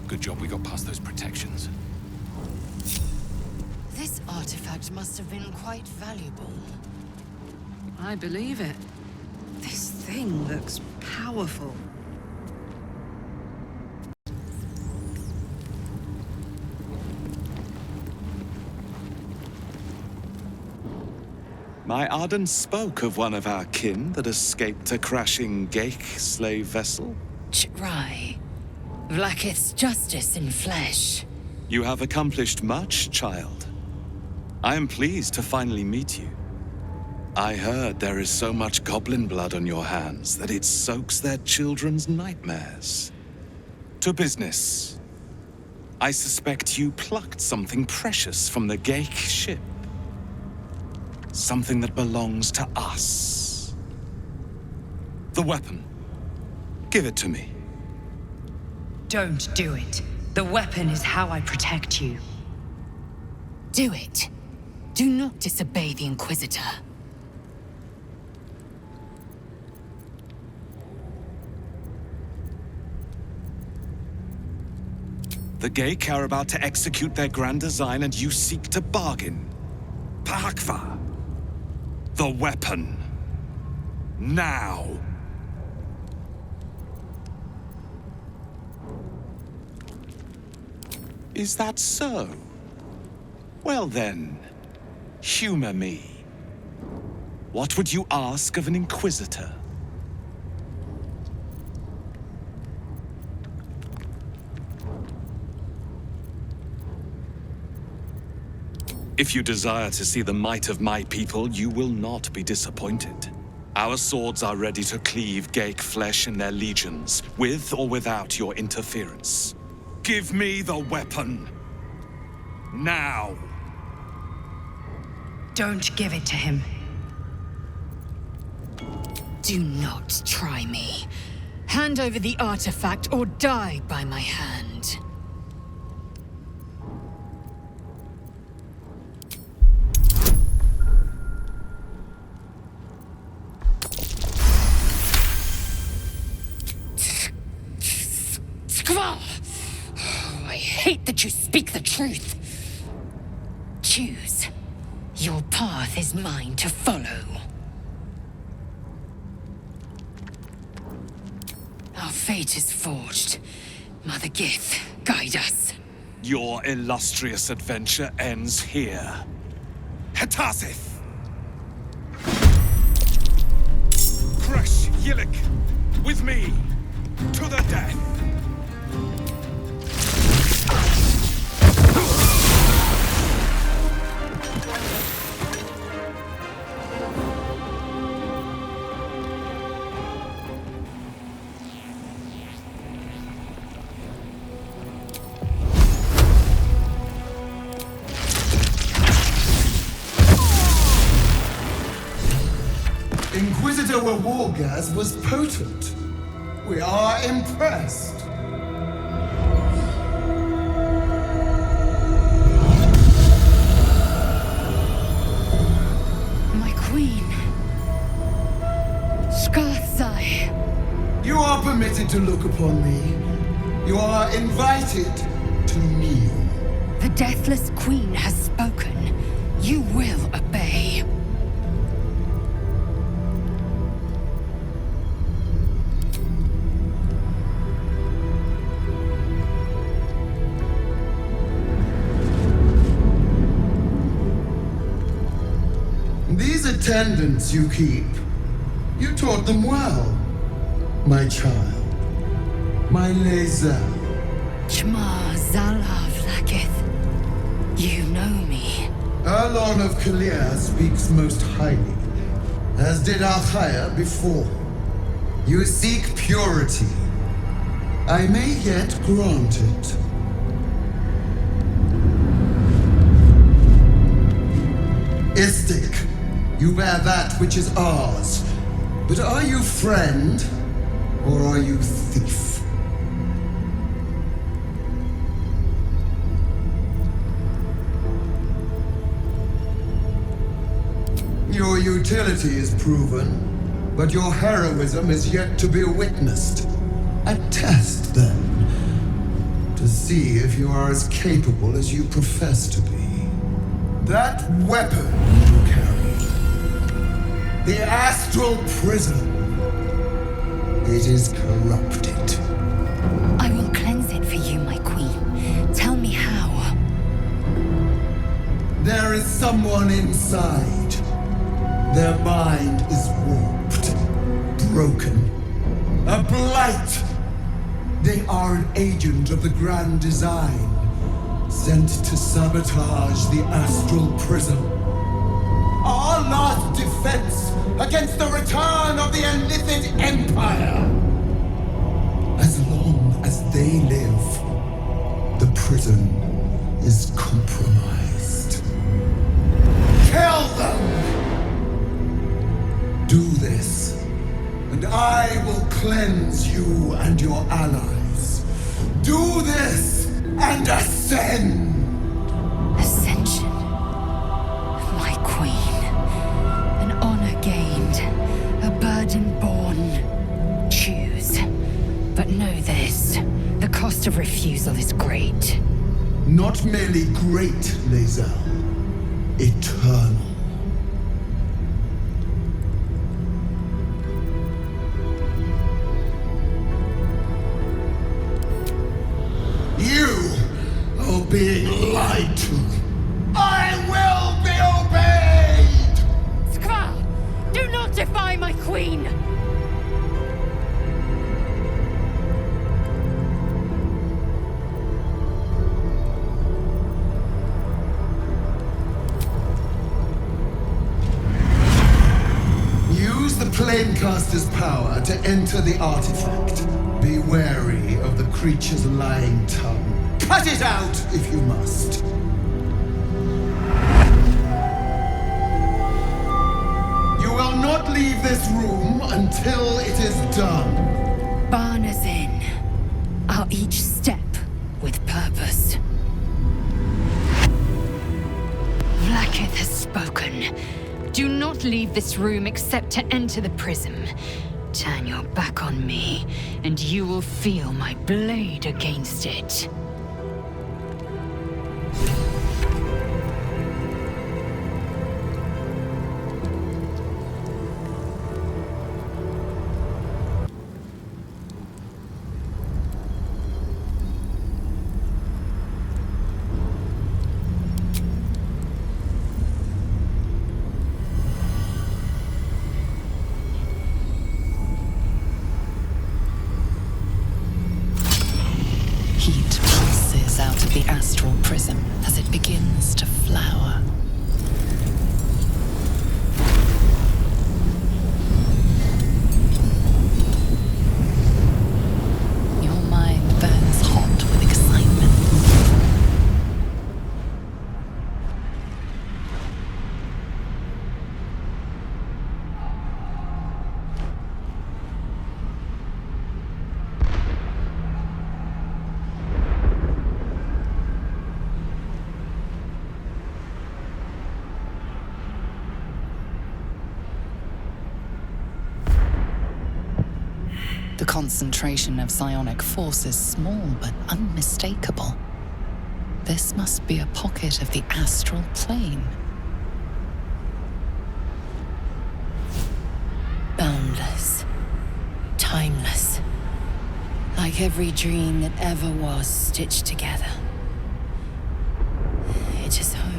Speaker 13: Good job we got past those protections.
Speaker 2: This artifact must have been quite valuable.
Speaker 9: I believe it. This thing looks powerful.
Speaker 7: My Arden spoke of one of our kin that escaped a crashing Geik slave vessel.
Speaker 21: Try. Vlaakith's justice in flesh.
Speaker 7: You have accomplished much, child. I am pleased to finally meet you. I heard there is so much goblin blood on your hands that it soaks their children's nightmares. To business. I suspect you plucked something precious from the Geik ship. Something that belongs to us. The weapon. Give it to me.
Speaker 1: Don't do it. The weapon is how I protect you.
Speaker 2: Do it. Do not disobey the Inquisitor.
Speaker 7: The Geik are about to execute their grand design and you seek to bargain. Pahakva. The weapon. Now. Is that so? Well then, humor me. What would you ask of an Inquisitor? If you desire to see the might of my people, you will not be disappointed. Our swords are ready to cleave Geik flesh in their legions, with or without your interference. Give me the weapon. Now.
Speaker 1: Don't give it to him.
Speaker 2: Do not try me. Hand over the artifact or die by my hand.
Speaker 21: I hate that you speak the truth. Choose. Your path is mine to follow. Our fate is forged. Mother Gith, guide us.
Speaker 7: Your illustrious adventure ends here. Hetasith! Crush Yillik! With me! To the death!
Speaker 5: Inquisitor Wargas was potent. We are impressed.
Speaker 21: My queen. Skathzai.
Speaker 5: You are permitted to look upon me. You are invited to kneel.
Speaker 21: The Deathless Queen has spoken. You will obey.
Speaker 5: These attendants you keep, you taught them well, my child. My Lae'zel.
Speaker 21: Chma Zala Vlaakith. You know me.
Speaker 5: Erlon of Kalir speaks most highly, as did Alchaya before. You seek purity. I may yet grant it. Istik, you bear that which is ours. But are you friend, or are you thief? Your utility is proven, but your heroism is yet to be witnessed. A test, then, to see if you are as capable as you profess to be. That weapon you carry, the astral prism, it is corrupted.
Speaker 21: I will cleanse it for you, my queen. Tell me how.
Speaker 5: There is someone inside. Their mind is warped, broken, a blight. They are an agent of the Grand Design, sent to sabotage the Astral Prism. Our last defense against the return of the Illithid Empire. As long as they live, the prison is compromised. Kill them! Do this, and I will cleanse you and your allies. Do this, and ascend!
Speaker 21: Ascension. My queen. An honor gained. A burden borne. Choose. But know this. The cost of refusal is great.
Speaker 5: Not merely great, Lae'zel. Eternal. You are being lied to. I will be obeyed!
Speaker 2: Skva! Do not defy my queen!
Speaker 5: Use the Planecaster's power to enter the artifact. Be wary of the creature's lying tongue. Cut it out if you must. You will not leave this room until it is done.
Speaker 21: Barna's in. I'll each step with purpose. Vlaakith has spoken.
Speaker 2: Do not leave this room except to enter the prism. Turn your back on me, and you will feel my blade against it.
Speaker 8: Heat pulses out of the astral prism as it begins to flower. Your mind burns hot with excitement. The concentration of psionic force is small but unmistakable. This must be a pocket of the astral plane.
Speaker 21: Boundless. Timeless. Like every dream that ever was stitched together. It is home.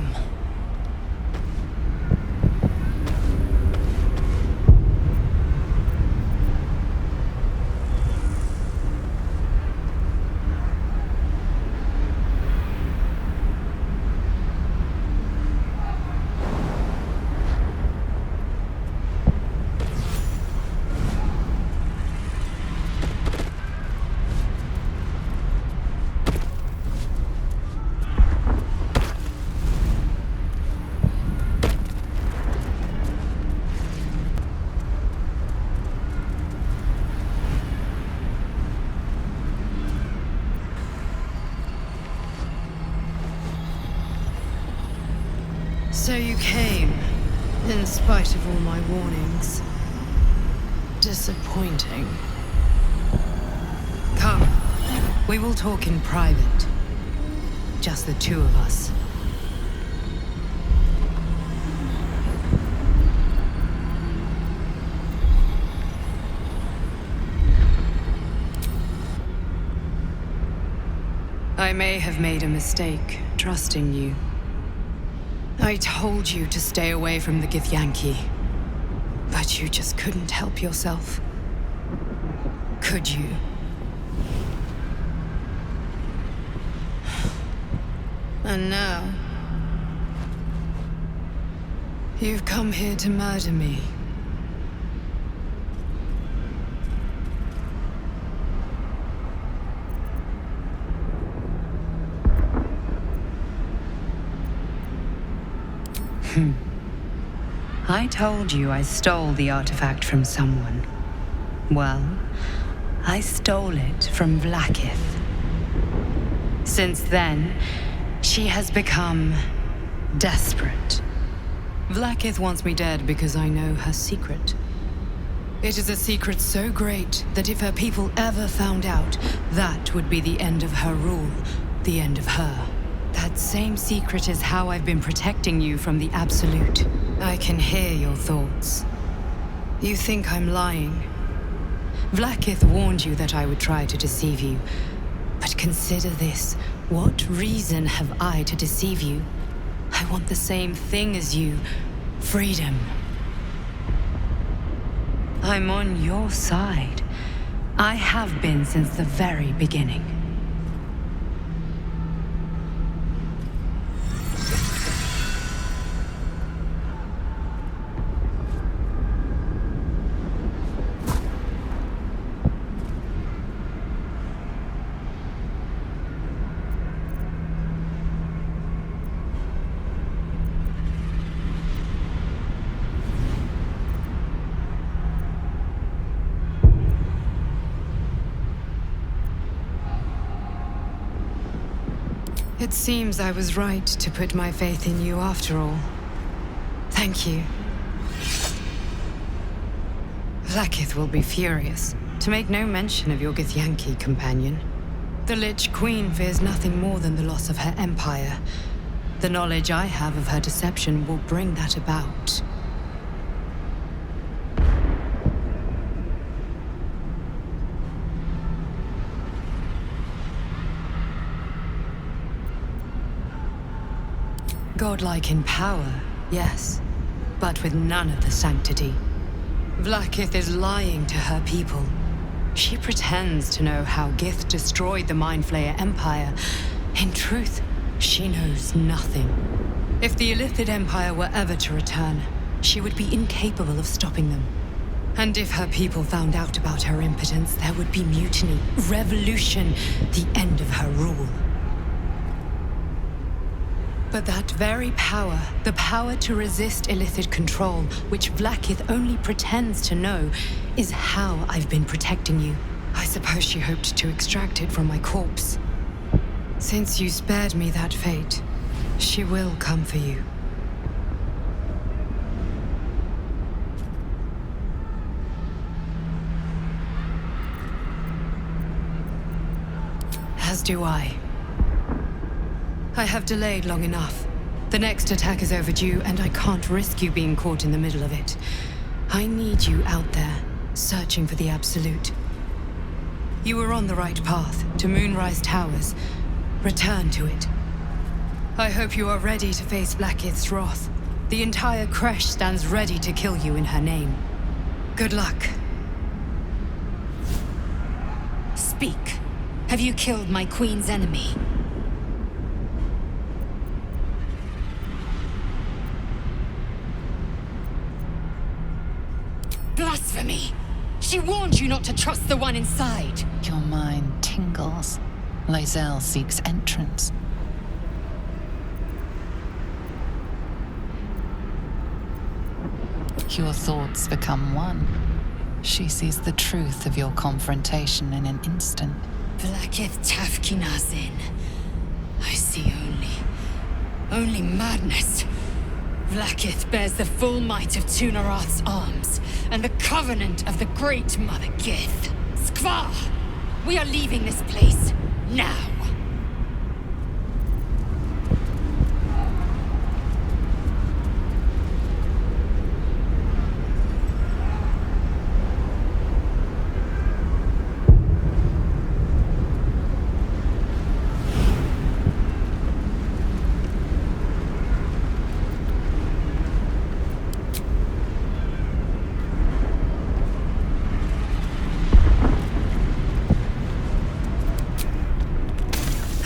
Speaker 1: So you came, in spite of all my warnings. Disappointing. Come, we will talk in private. Just the two of us. I may have made a mistake trusting you. I told you to stay away from the Githyanki. But you just couldn't help yourself. Could you? And now... you've come here to murder me. I told you I stole the artifact from someone. Well, I stole it from Vlaakith. Since then, she has become desperate. Vlaakith wants me dead because I know her secret. It is a secret so great that if her people ever found out, that would be the end of her rule, the end of her. That same secret is how I've been protecting you from the Absolute. I can hear your thoughts. You think I'm lying. Vlaakith warned you that I would try to deceive you. But consider this. What reason have I to deceive you? I want the same thing as you. Freedom. I'm on your side. I have been since the very beginning. It seems I was right to put my faith in you after all. Thank you. Vlaakith will be furious, to make no mention of your Githyanki companion. The Lich Queen fears nothing more than the loss of her empire. The knowledge I have of her deception will bring that about. Godlike in power, yes, but with none of the sanctity. Vlaakith is lying to her people. She pretends to know how Gith destroyed the Mindflayer Empire. In truth, she knows nothing. If the Illithid Empire were ever to return, she would be incapable of stopping them. And if her people found out about her impotence, there would be mutiny, revolution, the end of her rule. But that very power, the power to resist Illithid control, which Vlaakith only pretends to know, is how I've been protecting you. I suppose she hoped to extract it from my corpse. Since you spared me that fate, she will come for you. As do I. I have delayed long enough. The next attack is overdue, and I can't risk you being caught in the middle of it. I need you out there, searching for the Absolute. You were on the right path, to Moonrise Towers. Return to it. I hope you are ready to face Vlaakith's wrath. The entire Kresh stands ready to kill you in her name. Good luck.
Speaker 2: Speak. Have you killed my queen's enemy? Blasphemy! She warned you not to trust the one inside!
Speaker 8: Your mind tingles. Lae'zel seeks entrance. Your thoughts become one. She sees the truth of your confrontation in an instant.
Speaker 2: Vlaakith Tafkinazin. I see only madness. Vlaakith bears the full might of Tunarath's arms, and the covenant of the Great Mother Gith. Skvar! We are leaving this place, now!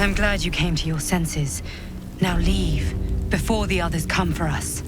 Speaker 1: I'm glad you came to your senses. Now leave, before the others come for us.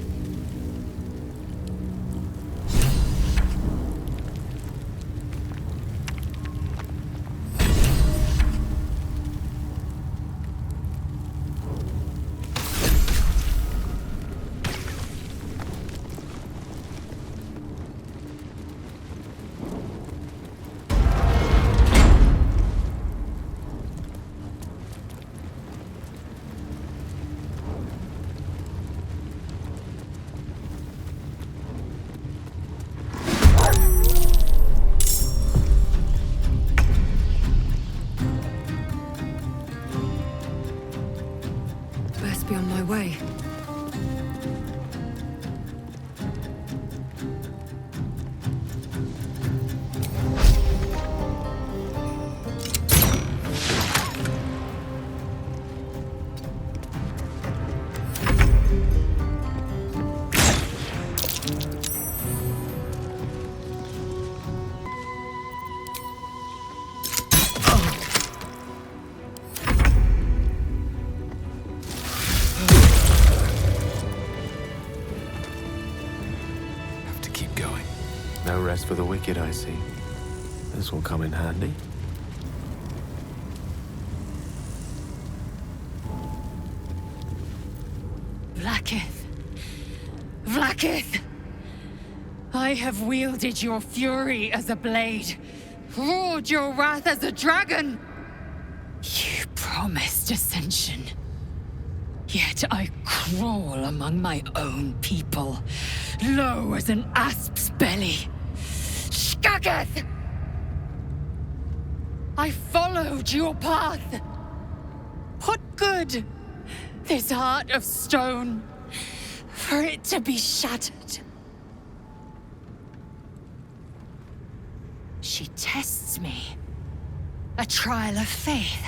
Speaker 14: Best be on my way.
Speaker 10: No rest for the wicked, I see. This will come in handy.
Speaker 2: Vlaakith! Vlaakith! I have wielded your fury as a blade, roared your wrath as a dragon! You promised ascension. Yet I crawl among my own people, low as an asp's belly. Shkageth! I followed your path. What good? This heart of stone, for it to be shattered. She tests me. A trial of faith.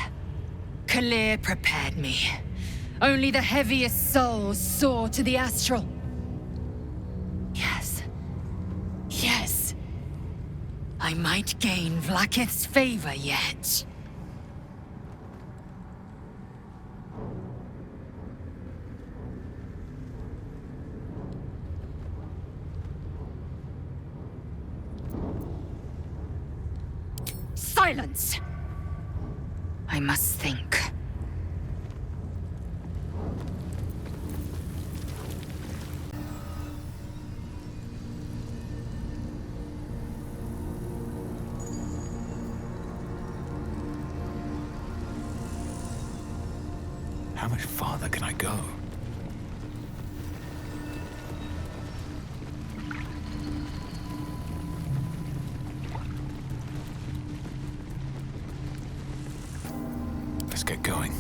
Speaker 2: Kalir prepared me. Only the heaviest souls soar to the astral. Yes. Yes. I might gain Vlaakith's favor yet. Silence! I must think.
Speaker 10: How much farther can I go? Let's get going.